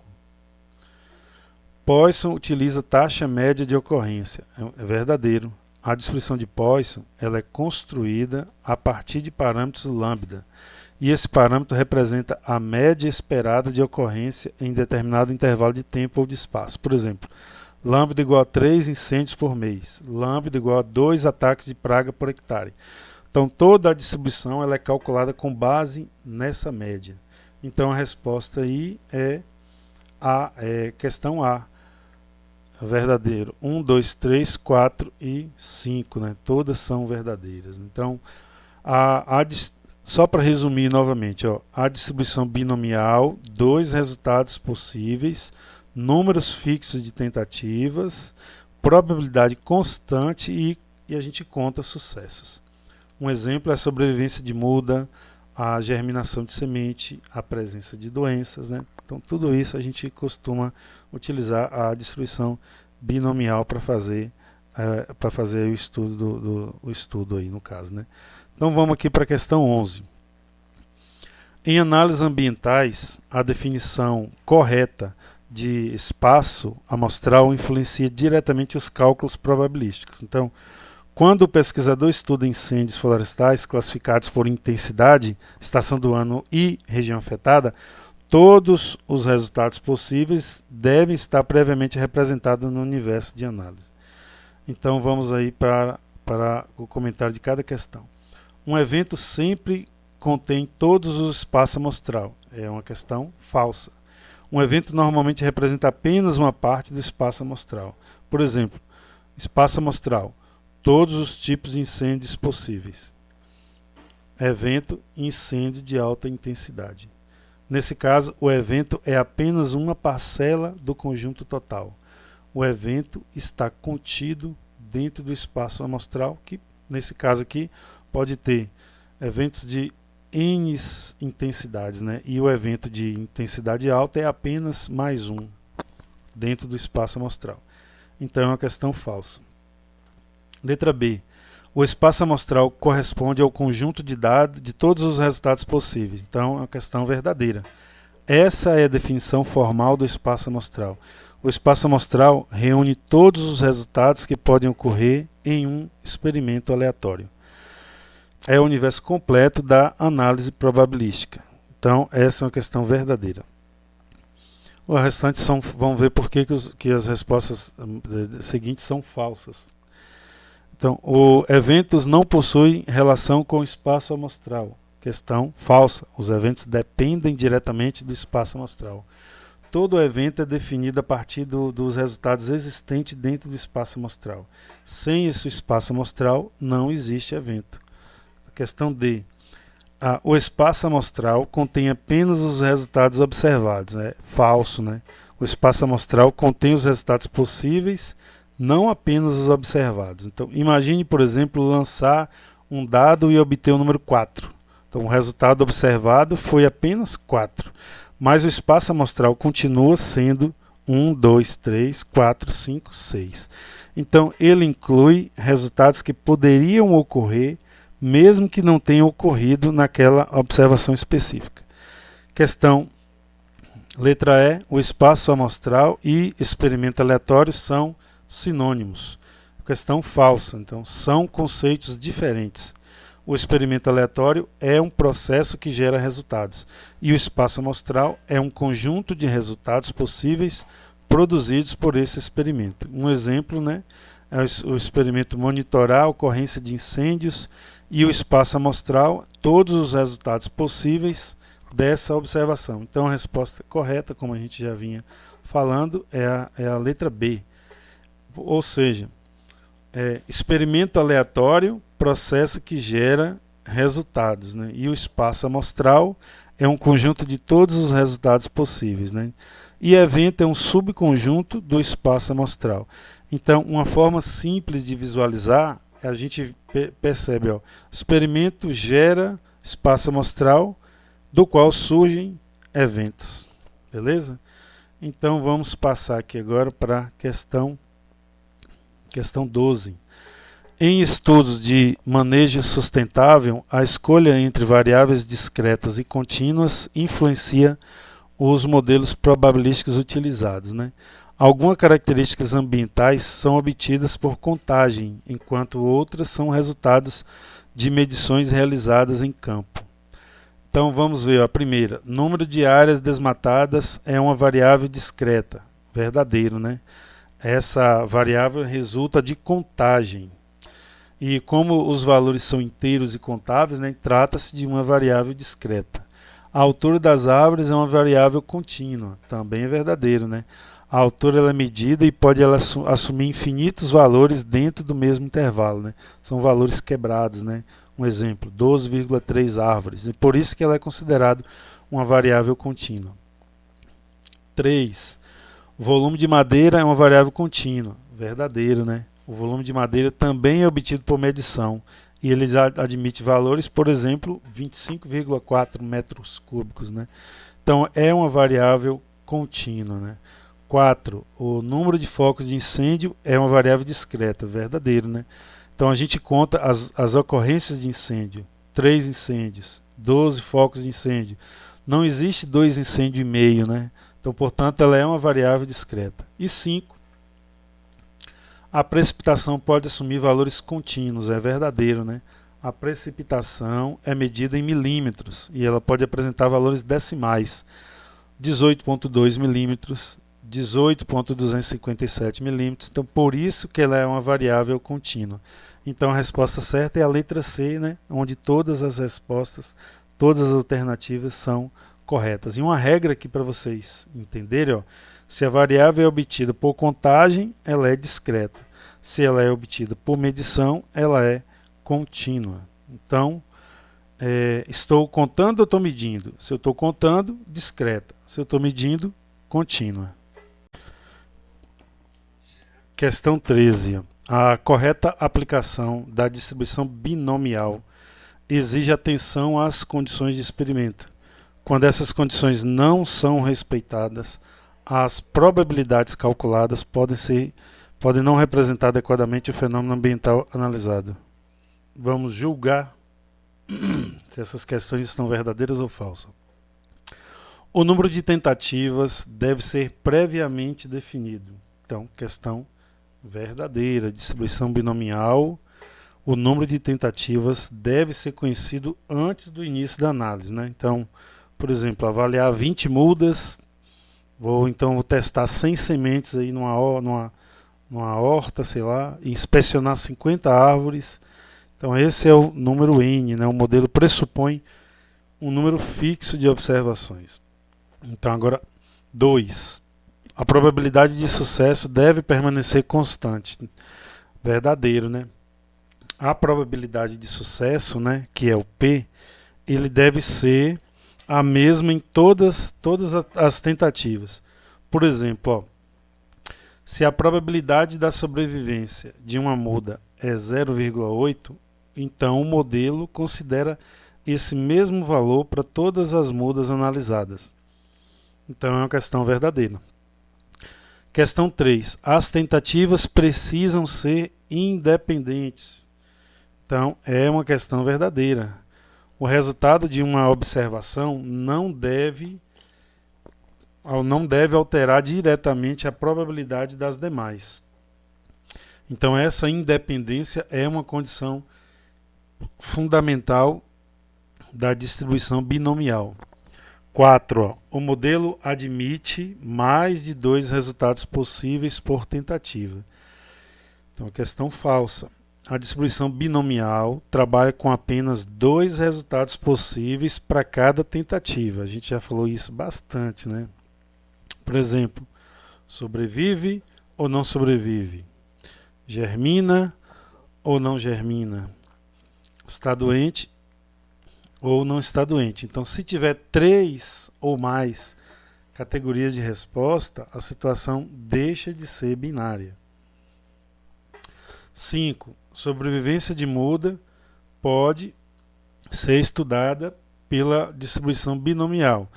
[SPEAKER 1] Poisson utiliza taxa média de ocorrência. É verdadeiro. A distribuição de Poisson ela é construída a partir de parâmetros lambda. E esse parâmetro representa a média esperada de ocorrência em determinado intervalo de tempo ou de espaço. Por exemplo, lambda igual a 3 incêndios por mês. Lambda igual a 2 ataques de praga por hectare. Então, toda a distribuição ela é calculada com base nessa média. Então, a resposta aí é a questão A. Verdadeiro. 1, 2, 3, 4 e 5. Né? Todas são verdadeiras. Então, só para resumir novamente, ó, a distribuição binomial, 2 resultados possíveis, números fixos de tentativas, probabilidade constante e a gente conta sucessos. Um exemplo é a sobrevivência de muda, a germinação de semente, a presença de doenças, né? Então tudo isso a gente costuma utilizar a distribuição binomial para fazer o estudo o estudo aí no caso, né? Então vamos aqui para a questão 11. Em análises ambientais, a definição correta de espaço amostral influencia diretamente os cálculos probabilísticos. Então, quando o pesquisador estuda incêndios florestais classificados por intensidade, estação do ano e região afetada, todos os resultados possíveis devem estar previamente representados no universo de análise. Então vamos aí para o comentário de cada questão. Um evento sempre contém todos os espaços amostral. É uma questão falsa. Um evento normalmente representa apenas uma parte do espaço amostral. Por exemplo, espaço amostral. Todos os tipos de incêndios possíveis. Evento, incêndio de alta intensidade. Nesse caso, o evento é apenas uma parcela do conjunto total. O evento está contido dentro do espaço amostral, que nesse caso aqui pode ter eventos de N intensidades, né? E o evento de intensidade alta é apenas mais um dentro do espaço amostral. Então é uma questão falsa. Letra B. O espaço amostral corresponde ao conjunto de dados de todos os resultados possíveis. Então, é uma questão verdadeira. Essa é a definição formal do espaço amostral. O espaço amostral reúne todos os resultados que podem ocorrer em um experimento aleatório. É o universo completo da análise probabilística. Então, essa é uma questão verdadeira. O restante vão ver por que as respostas seguintes são falsas. Então, eventos não possuem relação com o espaço amostral. Questão falsa. Os eventos dependem diretamente do espaço amostral. Todo evento é definido a partir dos resultados existentes dentro do espaço amostral. Sem esse espaço amostral, não existe evento. Questão D. O espaço amostral contém apenas os resultados observados. É falso, né? O espaço amostral contém os resultados possíveis, não apenas os observados. Então, imagine, por exemplo, lançar um dado e obter o número 4. Então, o resultado observado foi apenas 4. Mas o espaço amostral continua sendo 1, 2, 3, 4, 5, 6. Então, ele inclui resultados que poderiam ocorrer, mesmo que não tenham ocorrido naquela observação específica. Questão letra E. O espaço amostral e experimento aleatório são sinônimos. Questão falsa. Então, são conceitos diferentes. O experimento aleatório é um processo que gera resultados e o espaço amostral é um conjunto de resultados possíveis produzidos por esse experimento. Um exemplo, né, é o experimento monitorar a ocorrência de incêndios e o espaço amostral, todos os resultados possíveis dessa observação. Então a resposta correta, como a gente já vinha falando, é a letra B. Ou seja, experimento aleatório, processo que gera resultados, né? E o espaço amostral é um conjunto de todos os resultados possíveis, né? e evento é um subconjunto do espaço amostral. Então, uma forma simples de visualizar, a gente percebe, ó, o experimento gera espaço amostral, do qual surgem eventos. Beleza? Então, vamos passar aqui agora para a questão 12. Em estudos de manejo sustentável, a escolha entre variáveis discretas e contínuas influencia os modelos probabilísticos utilizados, né? Algumas características ambientais são obtidas por contagem, enquanto outras são resultados de medições realizadas em campo. Então vamos ver a primeira. Número de áreas desmatadas é uma variável discreta. Verdadeiro, né? Essa variável resulta de contagem. E como os valores são inteiros e contáveis, né, trata-se de uma variável discreta. A altura das árvores é uma variável contínua. Também é verdadeiro, né? A altura ela é medida e pode ela assumir infinitos valores dentro do mesmo intervalo, né? São valores quebrados, né? Um exemplo, 12,3 árvores. E por isso que ela é considerada uma variável contínua. 3. Volume de madeira é uma variável contínua. Verdadeiro, né? O volume de madeira também é obtido por medição. E ele admite valores, por exemplo, 25,4 metros cúbicos, né? Então é uma variável contínua, né? 4. O número de focos de incêndio é uma variável discreta. Verdadeiro, né? Então a gente conta as ocorrências de incêndio. 3 incêndios, 12 focos de incêndio. Não existe 2 incêndios e meio, né? Então, portanto, ela é uma variável discreta. E 5. A precipitação pode assumir valores contínuos. É verdadeiro, né? A precipitação é medida em milímetros e ela pode apresentar valores decimais. 18,2 milímetros, 18,257 milímetros. Então, por isso que ela é uma variável contínua. Então, a resposta certa é a letra C, né? Onde todas as respostas, todas as alternativas são corretas. E uma regra aqui para vocês entenderem, ó, se a variável é obtida por contagem, ela é discreta. Se ela é obtida por medição, ela é contínua. Então, estou contando ou estou medindo? Se eu estou contando, discreta. Se eu estou medindo, contínua. Questão 13. A correta aplicação da distribuição binomial exige atenção às condições de experimento. Quando essas condições não são respeitadas, as probabilidades calculadas podem não representar adequadamente o fenômeno ambiental analisado. Vamos julgar se essas questões estão verdadeiras ou falsas. O número de tentativas deve ser previamente definido. Então, questão verdadeira. Distribuição binomial. O número de tentativas deve ser conhecido antes do início da análise, né? Então, por exemplo, avaliar 20 mudas, vou testar 100 sementes aí numa horta, sei lá, e inspecionar 50 árvores. Então esse é o número N, né? O modelo pressupõe um número fixo de observações. Então agora 2. A probabilidade de sucesso deve permanecer constante. Verdadeiro, né? A probabilidade de sucesso, né, que é o P, ele deve ser a mesma em todas as tentativas. Por exemplo, ó, se a probabilidade da sobrevivência de uma muda é 0,8, então o modelo considera esse mesmo valor para todas as mudas analisadas. Então é uma questão verdadeira. Questão 3. As tentativas precisam ser independentes. Então é uma questão verdadeira. O resultado de uma observação não deve alterar diretamente a probabilidade das demais. Então essa independência é uma condição fundamental da distribuição binomial. 4. O modelo admite mais de 2 resultados possíveis por tentativa. Então, questão falsa. A distribuição binomial trabalha com apenas 2 resultados possíveis para cada tentativa. A gente já falou isso bastante, né? Por exemplo, sobrevive ou não sobrevive? Germina ou não germina? Está doente ou não está doente? Então, se tiver 3 ou mais categorias de resposta, a situação deixa de ser binária. 5. Sobrevivência de muda pode ser estudada pela distribuição binomial.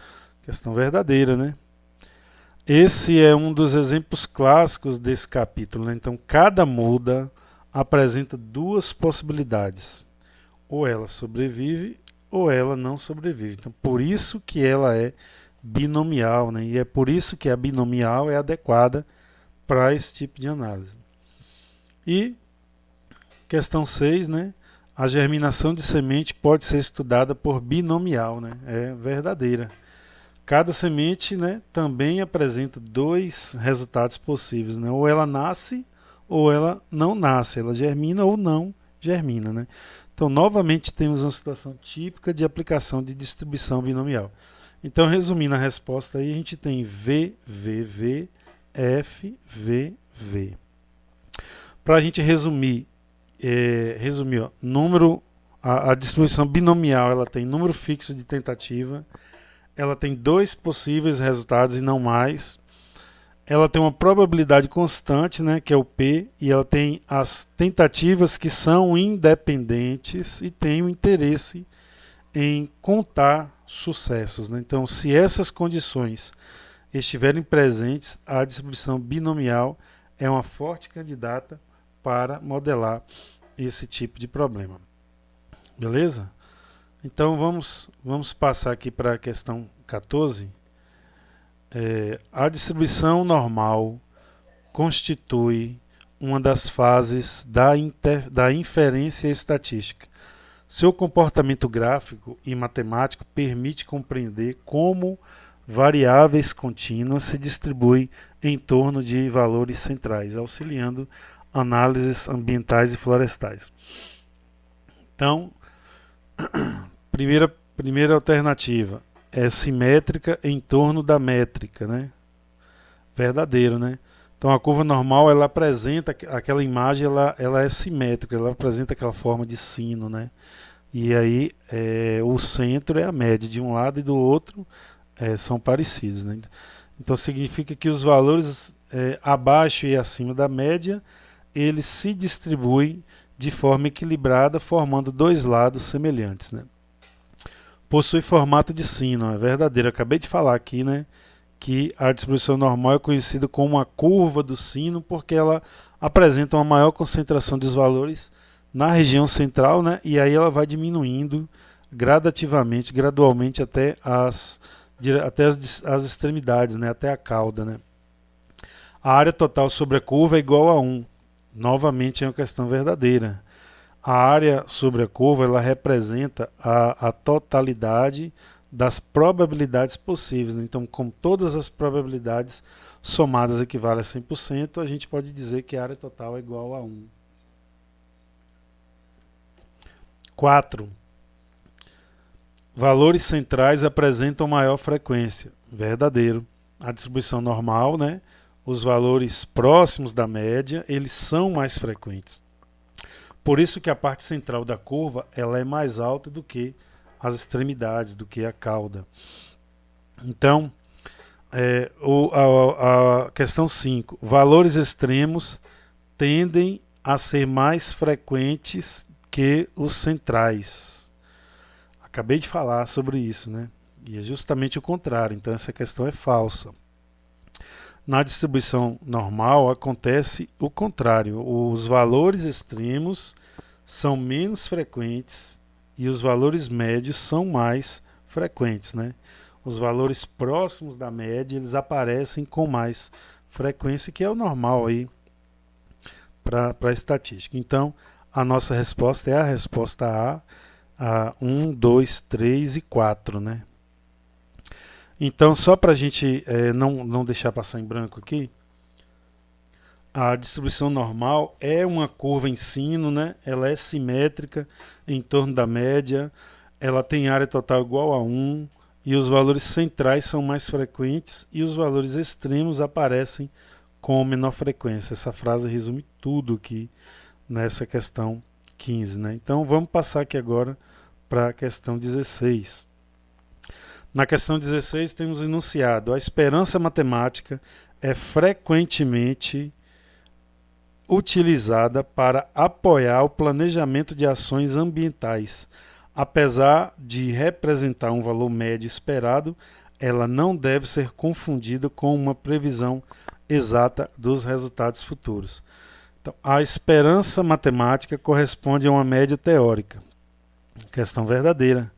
[SPEAKER 1] Questão verdadeira, né? Esse é um dos exemplos clássicos desse capítulo, né? Então, cada muda apresenta duas possibilidades. Ou ela sobrevive ou ela não sobrevive. Então, por isso que ela é binomial, né? E é por isso que a binomial é adequada para esse tipo de análise. E questão 6, né? A germinação de semente pode ser estudada por binomial, né? É verdadeira. Cada semente, né, também apresenta dois resultados possíveis, né? Ou ela nasce ou ela não nasce, ela germina ou não germina, né? Então, novamente, temos uma situação típica de aplicação de distribuição binomial. Então, resumindo a resposta aí, a gente tem V, V, V, F, V, V. Para a gente resumir, ó, a distribuição binomial ela tem número fixo de tentativa, ela tem dois possíveis resultados e não mais. Ela tem uma probabilidade constante, né, que é o P, e ela tem as tentativas que são independentes e tem o interesse em contar sucessos, né? Então, se essas condições estiverem presentes, a distribuição binomial é uma forte candidata para modelar esse tipo de problema. Beleza? Então vamos passar aqui para a questão 14. A distribuição normal constitui uma das fases da inferência estatística. Seu comportamento gráfico e matemático permite compreender como variáveis contínuas se distribuem em torno de valores centrais, auxiliando análises ambientais e florestais. Então, primeira alternativa é simétrica em torno da métrica, né? Verdadeiro, né? Então a curva normal ela apresenta aquela imagem, ela é simétrica, ela apresenta aquela forma de sino, né? E aí o centro é a média de um lado e do outro são parecidos, né? Então significa que os valores abaixo e acima da média eles se distribuem de forma equilibrada, formando dois lados semelhantes, né? Possui formato de sino, é verdadeiro. Eu acabei de falar aqui, né, que a distribuição normal é conhecida como a curva do sino porque ela apresenta uma maior concentração dos valores na região central, né, e aí ela vai diminuindo gradativamente, gradualmente até as extremidades, né, até a cauda, né. A área total sobre a curva é igual a 1. Novamente é uma questão verdadeira. A área sobre a curva ela representa a totalidade das probabilidades possíveis, né? Então, como todas as probabilidades somadas equivalem a 100%, a gente pode dizer que a área total é igual a 1. 4. Valores centrais apresentam maior frequência. Verdadeiro. A distribuição normal, né? Os valores próximos da média, eles são mais frequentes. Por isso que a parte central da curva ela é mais alta do que as extremidades, do que a cauda. Então, a questão 5. Valores extremos tendem a ser mais frequentes que os centrais. Acabei de falar sobre isso, né? E é justamente o contrário. Então, essa questão é falsa. Na distribuição normal acontece o contrário. Os valores extremos são menos frequentes e os valores médios são mais frequentes, né? Os valores próximos da média eles aparecem com mais frequência, que é o normal aí para a estatística. Então, a nossa resposta é a resposta A 1, 2, 3 e 4, né? Então, só para a gente não deixar passar em branco aqui, a distribuição normal é uma curva em sino, né? Ela é simétrica em torno da média, ela tem área total igual a 1, e os valores centrais são mais frequentes e os valores extremos aparecem com menor frequência. Essa frase resume tudo aqui nessa questão 15, né? Então, vamos passar aqui agora para a questão 16. Na questão 16 temos o enunciado: a esperança matemática é frequentemente utilizada para apoiar o planejamento de ações ambientais. Apesar de representar um valor médio esperado, ela não deve ser confundida com uma previsão exata dos resultados futuros. Então, a esperança matemática corresponde a uma média teórica. Questão verdadeira.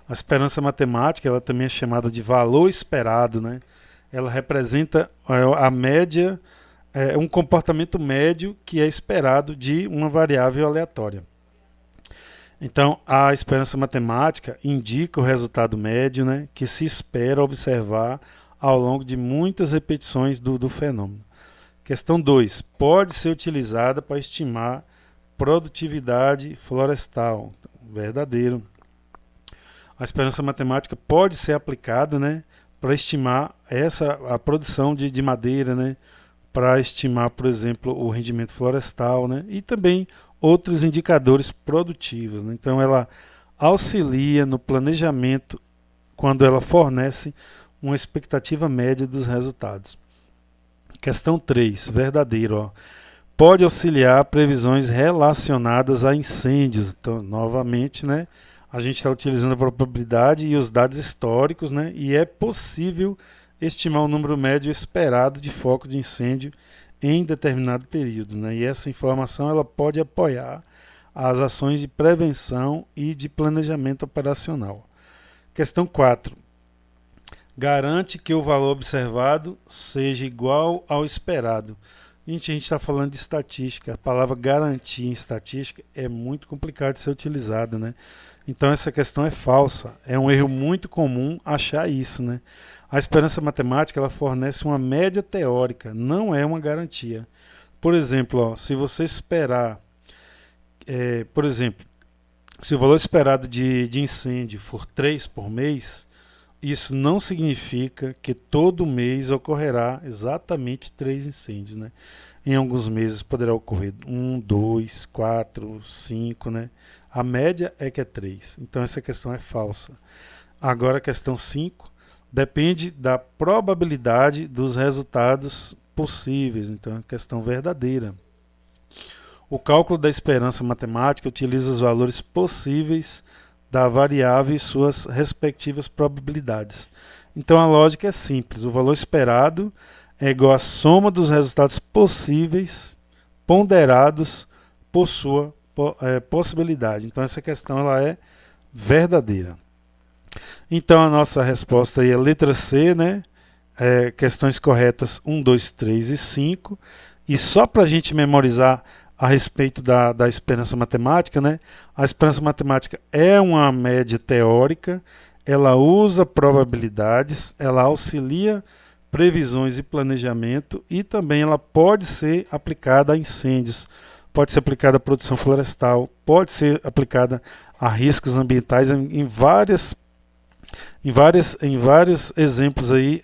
[SPEAKER 1] A esperança matemática, ela também é chamada de valor esperado, né? Ela representa a média, um comportamento médio que é esperado de uma variável aleatória. Então, a esperança matemática indica o resultado médio, né, que se espera observar ao longo de muitas repetições do fenômeno. Questão 2. Pode ser utilizada para estimar produtividade florestal. Verdadeiro. A esperança matemática pode ser aplicada, né, para estimar a produção de madeira, né, para estimar, por exemplo, o rendimento florestal, né, e também outros indicadores produtivos, né. Então, ela auxilia no planejamento quando ela fornece uma expectativa média dos resultados. Questão 3, verdadeiro. Ó. Pode auxiliar previsões relacionadas a incêndios. Então, novamente, né, a gente está utilizando a probabilidade e os dados históricos, né, e é possível estimar o número médio esperado de foco de incêndio em determinado período, né, e essa informação ela pode apoiar as ações de prevenção e de planejamento operacional. Questão 4. Garante que o valor observado seja igual ao esperado. A gente está falando de estatística. A palavra garantir em estatística é muito complicado de ser utilizada, né? Então essa questão é falsa. É um erro muito comum achar isso, né? A esperança matemática ela fornece uma média teórica, não é uma garantia. Por exemplo, ó, se você esperar, por exemplo, se o valor esperado de incêndio for 3 por mês, isso não significa que todo mês ocorrerá exatamente 3 incêndios, né? Em alguns meses poderá ocorrer 1, 2, 4, 5, né? A média é que é 3. Então essa questão é falsa. Agora a questão 5 depende da probabilidade dos resultados possíveis. Então é uma questão verdadeira. O cálculo da esperança matemática utiliza os valores possíveis da variável e suas respectivas probabilidades. Então a lógica é simples. O valor esperado é igual à soma dos resultados possíveis ponderados por sua possibilidade. Então essa questão ela é verdadeira. Então a nossa resposta aí é letra C, né? Questões corretas 1, 2, 3 e 5. E só para a gente memorizar a respeito da esperança matemática, né? A esperança matemática é uma média teórica, ela usa probabilidades, ela auxilia previsões e planejamento e também ela pode ser aplicada a incêndios, pode ser aplicada à produção florestal, pode ser aplicada a riscos ambientais em vários exemplos aí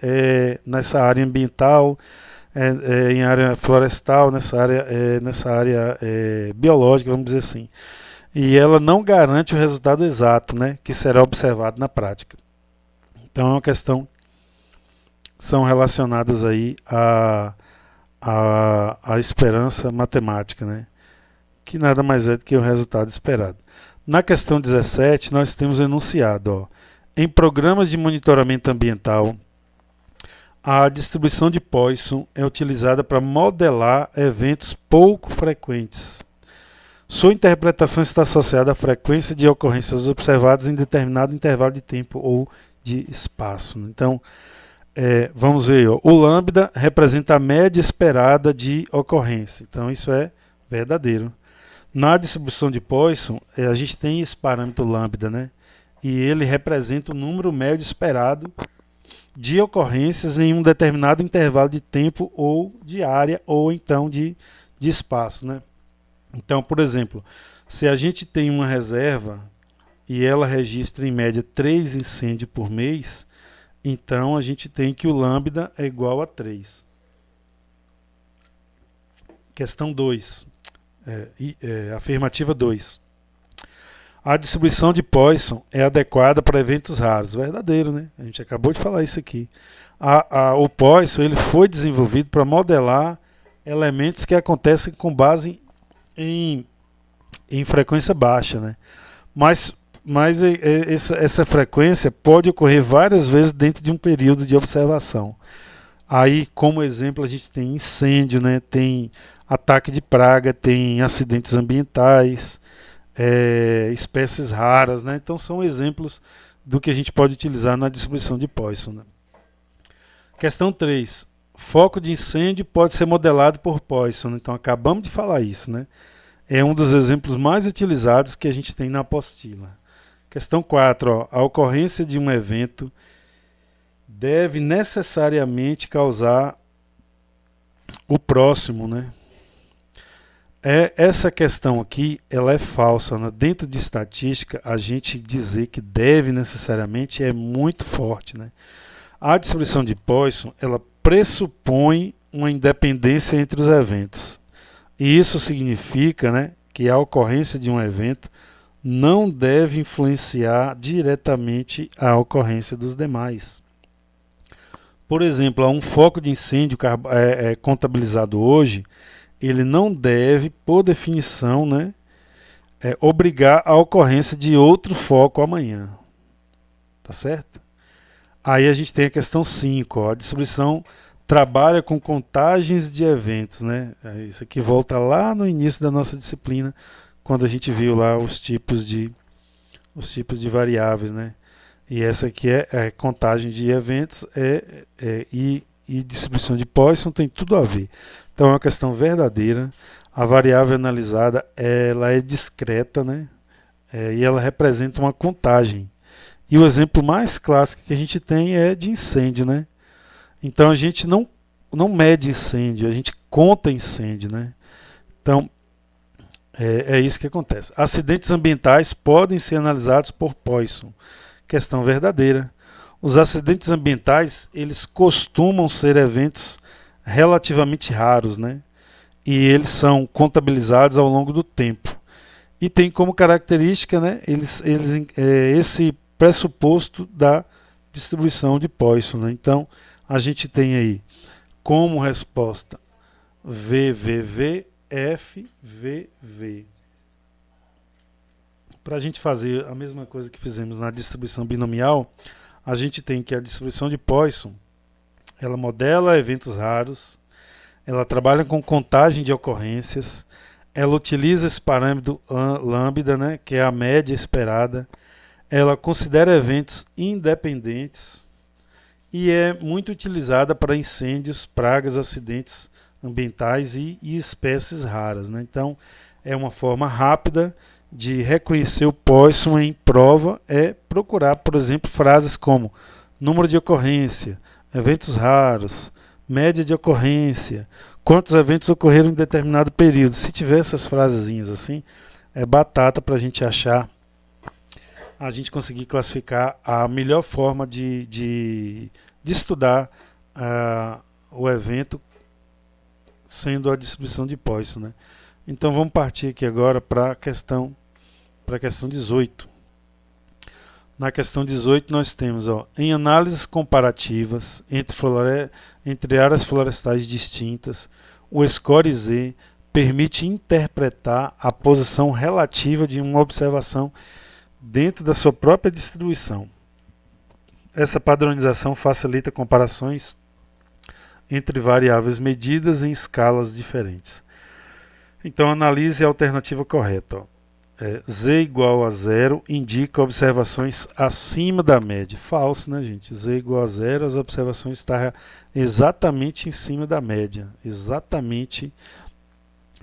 [SPEAKER 1] nessa área ambiental, em área florestal, nessa área biológica, vamos dizer assim. E ela não garante o resultado exato, né, que será observado na prática. Então é uma questão são relacionadas aí à esperança matemática, né, que nada mais é do que o resultado esperado. Na questão 17, nós temos enunciado, ó, em programas de monitoramento ambiental, a distribuição de Poisson é utilizada para modelar eventos pouco frequentes. Sua interpretação está associada à frequência de ocorrências observadas em determinado intervalo de tempo ou de espaço. Então, vamos ver, ó, o lambda representa a média esperada de ocorrência. Então, isso é verdadeiro. Na distribuição de Poisson, a gente tem esse parâmetro lambda, né? E ele representa o número médio esperado de ocorrências em um determinado intervalo de tempo ou de área ou então de espaço, né? Então, por exemplo, se a gente tem uma reserva e ela registra em média 3 incêndios por mês, então a gente tem que o lambda é igual a 3. Questão 2, afirmativa 2. A distribuição de Poisson é adequada para eventos raros. Verdadeiro, né? A gente acabou de falar isso aqui. O Poisson ele foi desenvolvido para modelar elementos que acontecem com base em frequência baixa, né? Mas essa frequência pode ocorrer várias vezes dentro de um período de observação. Aí, como exemplo, a gente tem incêndio, né? Tem ataque de praga, tem acidentes ambientais, espécies raras, né? Então são exemplos do que a gente pode utilizar na distribuição de Poisson, né? Questão 3. Foco de incêndio pode ser modelado por Poisson. Então acabamos de falar isso, né? É um dos exemplos mais utilizados que a gente tem na apostila. Questão 4. Ó, a ocorrência de um evento deve necessariamente causar o próximo, né? Essa questão aqui, ela é falsa, né? Dentro de estatística, a gente dizer que deve necessariamente é muito forte, né? A distribuição de Poisson, ela pressupõe uma independência entre os eventos. E isso significa, né, que a ocorrência de um evento não deve influenciar diretamente a ocorrência dos demais. Por exemplo, um foco de incêndio contabilizado hoje, ele não deve, por definição, né, obrigar a ocorrência de outro foco amanhã. Tá certo? Aí a gente tem a questão 5, ó, a distribuição trabalha com contagens de eventos, né? Isso aqui volta lá no início da nossa disciplina, quando a gente viu lá os tipos de variáveis, né? E essa aqui é contagem de eventos e distribuição de Poisson tem tudo a ver. Então é uma questão verdadeira. A variável analisada ela é discreta, né? E ela representa uma contagem. E o exemplo mais clássico que a gente tem é de incêndio, né? Então a gente não mede incêndio, a gente conta incêndio, né? Então é isso que acontece. Acidentes ambientais podem ser analisados por Poisson. Questão verdadeira. Os acidentes ambientais, eles costumam ser eventos relativamente raros, né? E eles são contabilizados ao longo do tempo. E tem como característica, né, esse pressuposto da distribuição de Poisson, né? Então, a gente tem aí como resposta VVV, FVV. Para a gente fazer a mesma coisa que fizemos na distribuição binomial, a gente tem que a distribuição de Poisson, ela modela eventos raros, ela trabalha com contagem de ocorrências, ela utiliza esse parâmetro lambda, né, que é a média esperada, ela considera eventos independentes e é muito utilizada para incêndios, pragas, acidentes ambientais e espécies raras, né? Então, é uma forma rápida de reconhecer o Poisson em prova, é procurar, por exemplo, frases como número de ocorrência, eventos raros, média de ocorrência, quantos eventos ocorreram em determinado período. Se tiver essas frasezinhas assim, é batata para a gente achar, a gente conseguir classificar a melhor forma de estudar o evento sendo a distribuição de Poisson, né? Então vamos partir aqui agora para a questão 18. Na questão 18 nós temos, ó, em análises comparativas entre áreas florestais distintas, o score Z permite interpretar a posição relativa de uma observação dentro da sua própria distribuição. Essa padronização facilita comparações entre variáveis medidas em escalas diferentes. Então analise a alternativa correta, ó. Z igual a 0 indica observações acima da média. Falso, né, gente? Z igual a 0, as observações estão exatamente em cima da média. Exatamente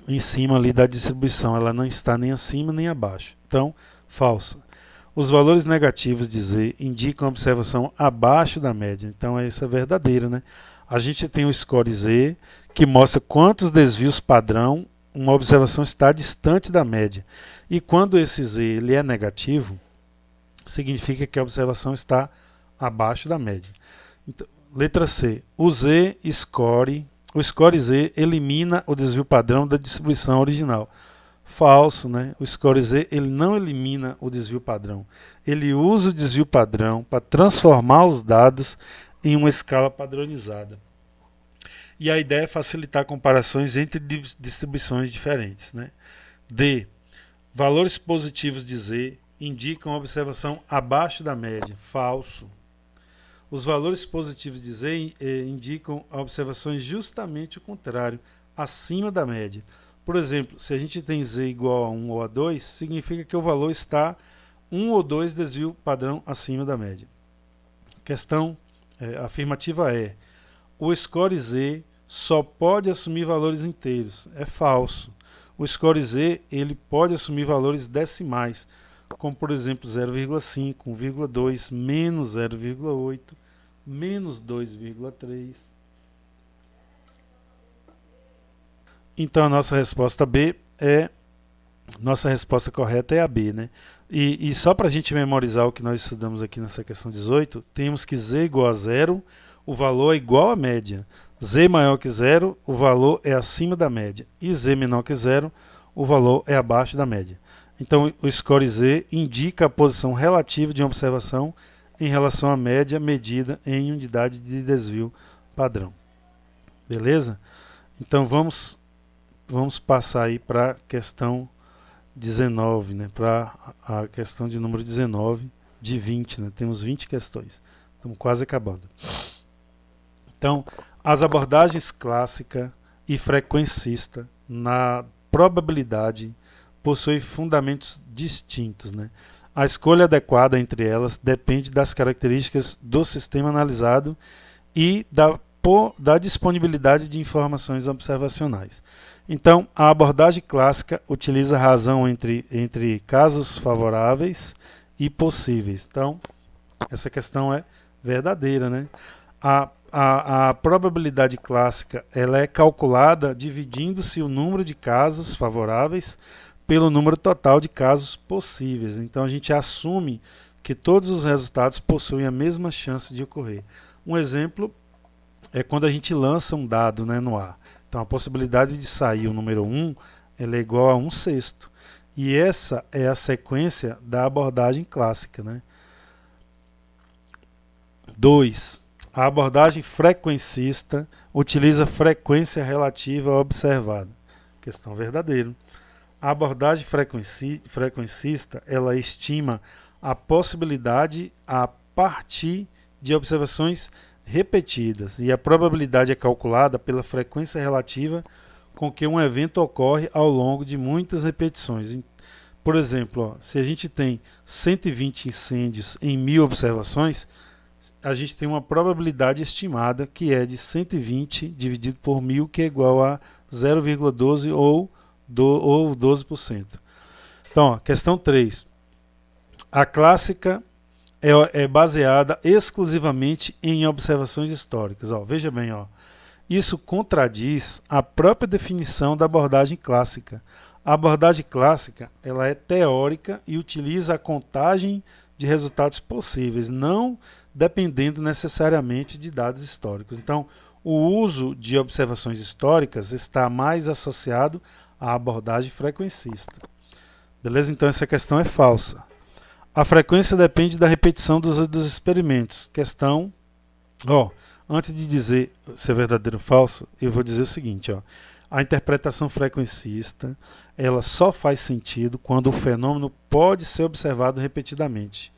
[SPEAKER 1] em cima ali da distribuição. Ela não está nem acima nem abaixo. Então, falsa. Os valores negativos de Z indicam observação abaixo da média. Então, isso é verdadeiro, né? A gente tem o score Z, que mostra quantos desvios padrão uma observação está distante da média. E quando esse Z ele é negativo, significa que a observação está abaixo da média. Então, letra C. O score Z elimina o desvio padrão da distribuição original. Falso, né? O score Z ele não elimina o desvio padrão. Ele usa o desvio padrão para transformar os dados em uma escala padronizada. E a ideia é facilitar comparações entre distribuições diferentes, né? D. Valores positivos de Z indicam observação abaixo da média. Falso. Os valores positivos de Z indicam observações justamente o contrário, acima da média. Por exemplo, se a gente tem Z igual a 1 ou a 2, significa que o valor está 1 ou 2 desvio padrão acima da média. Questão afirmativa é: o score Z só pode assumir valores inteiros. É falso. O score Z ele pode assumir valores decimais, como por exemplo 0,5, 1,2, menos 0,8, menos 2,3. Então a nossa resposta B nossa resposta correta é a B, né? E só para a gente memorizar o que nós estudamos aqui nessa questão 18, temos que Z igual a 0, o valor é igual à média. Z maior que 0, o valor é acima da média. E Z menor que 0, o valor é abaixo da média. Então o score Z indica a posição relativa de uma observação em relação à média medida em unidade de desvio padrão. Beleza? Então vamos passar aí para a questão 19, né? Para a questão de número 19 de 20, né? Temos 20 questões. Estamos quase acabando. Então, as abordagens clássica e frequencista na probabilidade possuem fundamentos distintos, né? A escolha adequada entre elas depende das características do sistema analisado e da disponibilidade de informações observacionais. Então, a abordagem clássica utiliza a razão entre casos favoráveis e possíveis. Então, essa questão é verdadeira, né? A probabilidade clássica ela é calculada dividindo-se o número de casos favoráveis pelo número total de casos possíveis. Então, a gente assume que todos os resultados possuem a mesma chance de ocorrer. Um exemplo é quando a gente lança um dado, né, no ar. Então a possibilidade de sair o número 1 ela é igual a 1/6. E essa é a sequência da abordagem clássica, né? 2. A abordagem frequencista utiliza frequência relativa observada. Questão verdadeira. A abordagem frequencista ela estima a possibilidade a partir de observações repetidas, e a probabilidade é calculada pela frequência relativa com que um evento ocorre ao longo de muitas repetições. Por exemplo, se a gente tem 120 incêndios em 1000 observações, a gente tem uma probabilidade estimada que é de 120 dividido por 1000, que é igual a 0,12 ou 12%. Então, questão 3. A clássica é baseada exclusivamente em observações históricas. Veja bem, isso contradiz a própria definição da abordagem clássica. A abordagem clássica ela é teórica e utiliza a contagem de resultados possíveis, não dependendo necessariamente de dados históricos. Então, o uso de observações históricas está mais associado à abordagem frequencista. Beleza? Então, essa questão é falsa. A frequência depende da repetição dos experimentos. Questão, antes de dizer se é verdadeiro ou falso, eu vou dizer o seguinte, a interpretação frequencista, ela só faz sentido quando o fenômeno pode ser observado repetidamente.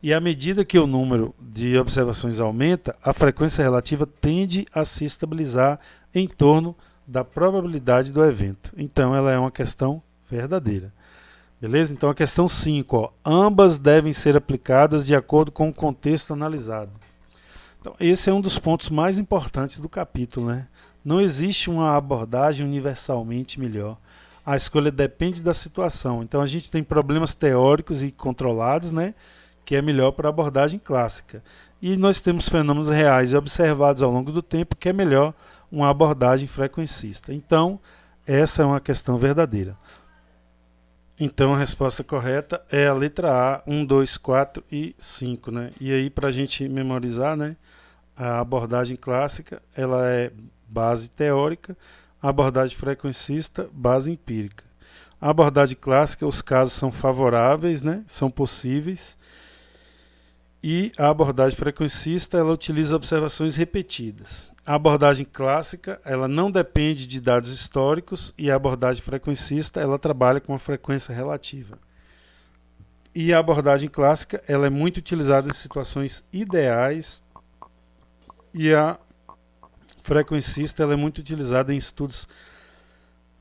[SPEAKER 1] E à medida que o número de observações aumenta, a frequência relativa tende a se estabilizar em torno da probabilidade do evento. Então ela é uma questão verdadeira. Beleza? Então a questão 5, ambas devem ser aplicadas de acordo com o contexto analisado. Então, esse é um dos pontos mais importantes do capítulo, né? Não existe uma abordagem universalmente melhor. A escolha depende da situação. Então a gente tem problemas teóricos e controlados, né? Que é melhor para a abordagem clássica. E nós temos fenômenos reais e observados ao longo do tempo, que é melhor uma abordagem frequencista. Então, essa é uma questão verdadeira. Então a resposta correta é a letra A, 1, 2, 4 e 5. Né? E aí, para a gente memorizar, né, a abordagem clássica ela é base teórica, a abordagem frequencista, base empírica. A abordagem clássica, os casos são favoráveis, né? São possíveis. E a abordagem frequencista, ela utiliza observações repetidas. A abordagem clássica, ela não depende de dados históricos, e a abordagem frequencista, ela trabalha com a frequência relativa. E a abordagem clássica, ela é muito utilizada em situações ideais, e a frequencista, ela é muito utilizada em estudos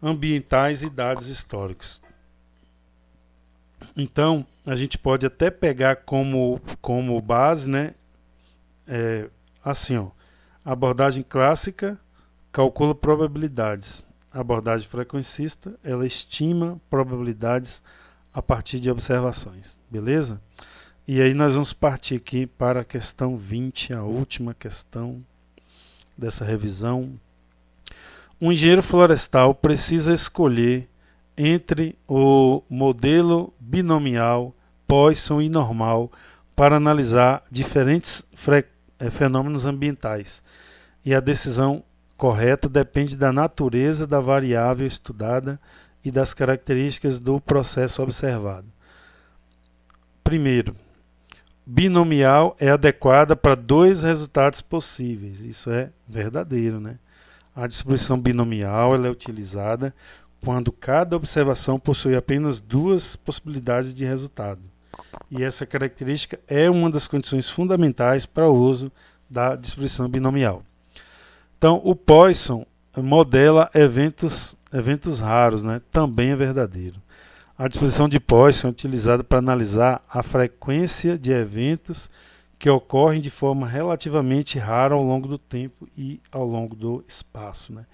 [SPEAKER 1] ambientais e dados históricos. Então, a gente pode até pegar como base, né? Assim, ó, a abordagem clássica calcula probabilidades. A abordagem frequencista, ela estima probabilidades a partir de observações. Beleza? E aí nós vamos partir aqui para a questão 20, a última questão dessa revisão. Um engenheiro florestal precisa escolher entre o modelo binomial, Poisson e normal para analisar diferentes fenômenos ambientais. E a decisão correta depende da natureza da variável estudada e das características do processo observado. Primeiro, binomial é adequada para dois resultados possíveis. Isso é verdadeiro, né? A distribuição binomial ela é utilizada quando cada observação possui apenas duas possibilidades de resultado. E essa característica é uma das condições fundamentais para o uso da distribuição binomial. Então, o Poisson modela eventos raros, né? Também é verdadeiro. A distribuição de Poisson é utilizada para analisar a frequência de eventos que ocorrem de forma relativamente rara ao longo do tempo e ao longo do espaço, né?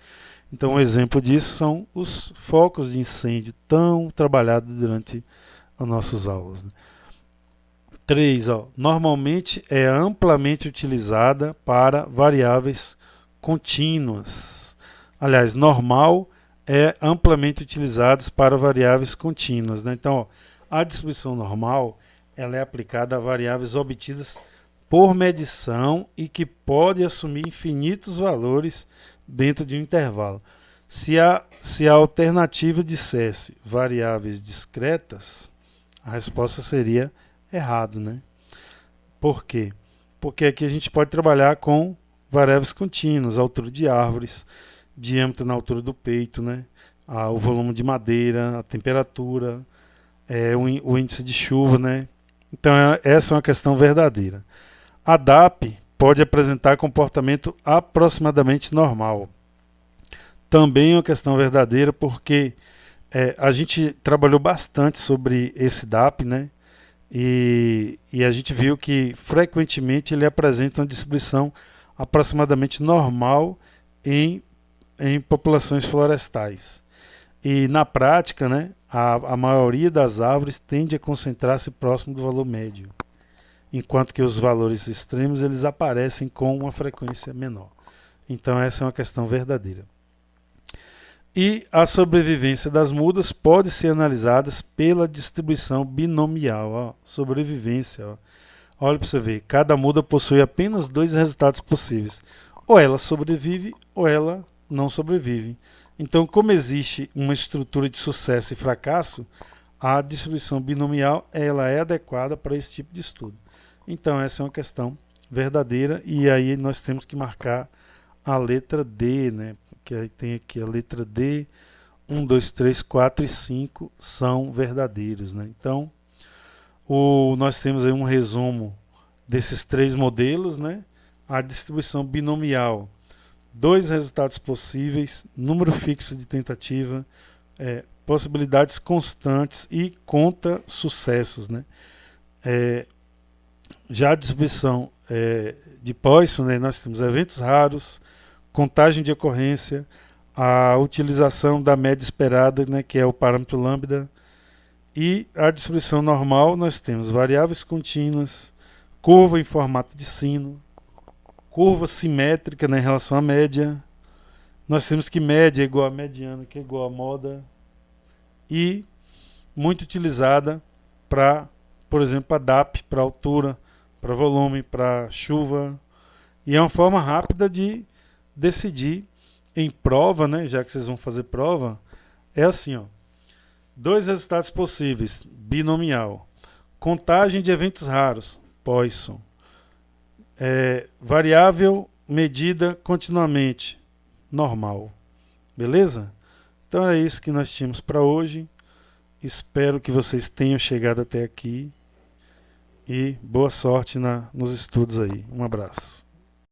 [SPEAKER 1] Então, um exemplo disso são os focos de incêndio tão trabalhados durante as nossas aulas, né? 3. Normalmente é amplamente utilizada para variáveis contínuas. Aliás, normal é amplamente utilizada para variáveis contínuas, né? Então, a distribuição normal ela é aplicada a variáveis obtidas por medição e que pode assumir infinitos valores dentro de um intervalo. Se a alternativa dissesse variáveis discretas, a resposta seria errado, né? Por quê? Porque aqui a gente pode trabalhar com variáveis contínuas, altura de árvores, diâmetro na altura do peito, né? O volume de madeira, a temperatura, o índice de chuva, né? Então essa é uma questão verdadeira. A DAP pode apresentar comportamento aproximadamente normal. Também é uma questão verdadeira porque a gente trabalhou bastante sobre esse DAP, né? E a gente viu que frequentemente ele apresenta uma distribuição aproximadamente normal em populações florestais. E na prática, né, a maioria das árvores tende a concentrar-se próximo do valor médio, enquanto que os valores extremos eles aparecem com uma frequência menor. Então essa é uma questão verdadeira. E a sobrevivência das mudas pode ser analisada pela distribuição binomial. Sobrevivência. Olha para você ver, cada muda possui apenas dois resultados possíveis. Ou ela sobrevive ou ela não sobrevive. Então, como existe uma estrutura de sucesso e fracasso, a distribuição binomial ela é adequada para esse tipo de estudo. Então, essa é uma questão verdadeira e aí nós temos que marcar a letra D, né? Que aí tem aqui a letra D, 1, 2, 3, 4 e 5 são verdadeiros, né? Então, nós temos aí um resumo desses três modelos, né? A distribuição binomial, dois resultados possíveis, número fixo de tentativa, possibilidades constantes e conta sucessos, né? Já a distribuição de Poisson, né? Nós temos eventos raros, contagem de ocorrência, a utilização da média esperada, né, que é o parâmetro lambda, e a distribuição normal nós temos variáveis contínuas, curva em formato de sino, curva simétrica, né, em relação à média, nós temos que média é igual a mediana, que é igual a moda, e muito utilizada para, por exemplo, para DAP, para altura, para volume, para chuva, e é uma forma rápida de decidir em prova, né, já que vocês vão fazer prova, é assim, ó. Dois resultados possíveis, binomial. Contagem de eventos raros, Poisson. Variável medida continuamente, normal. Beleza? Então é isso que nós tínhamos para hoje. Espero que vocês tenham chegado até aqui. E boa sorte nos estudos aí. Um abraço.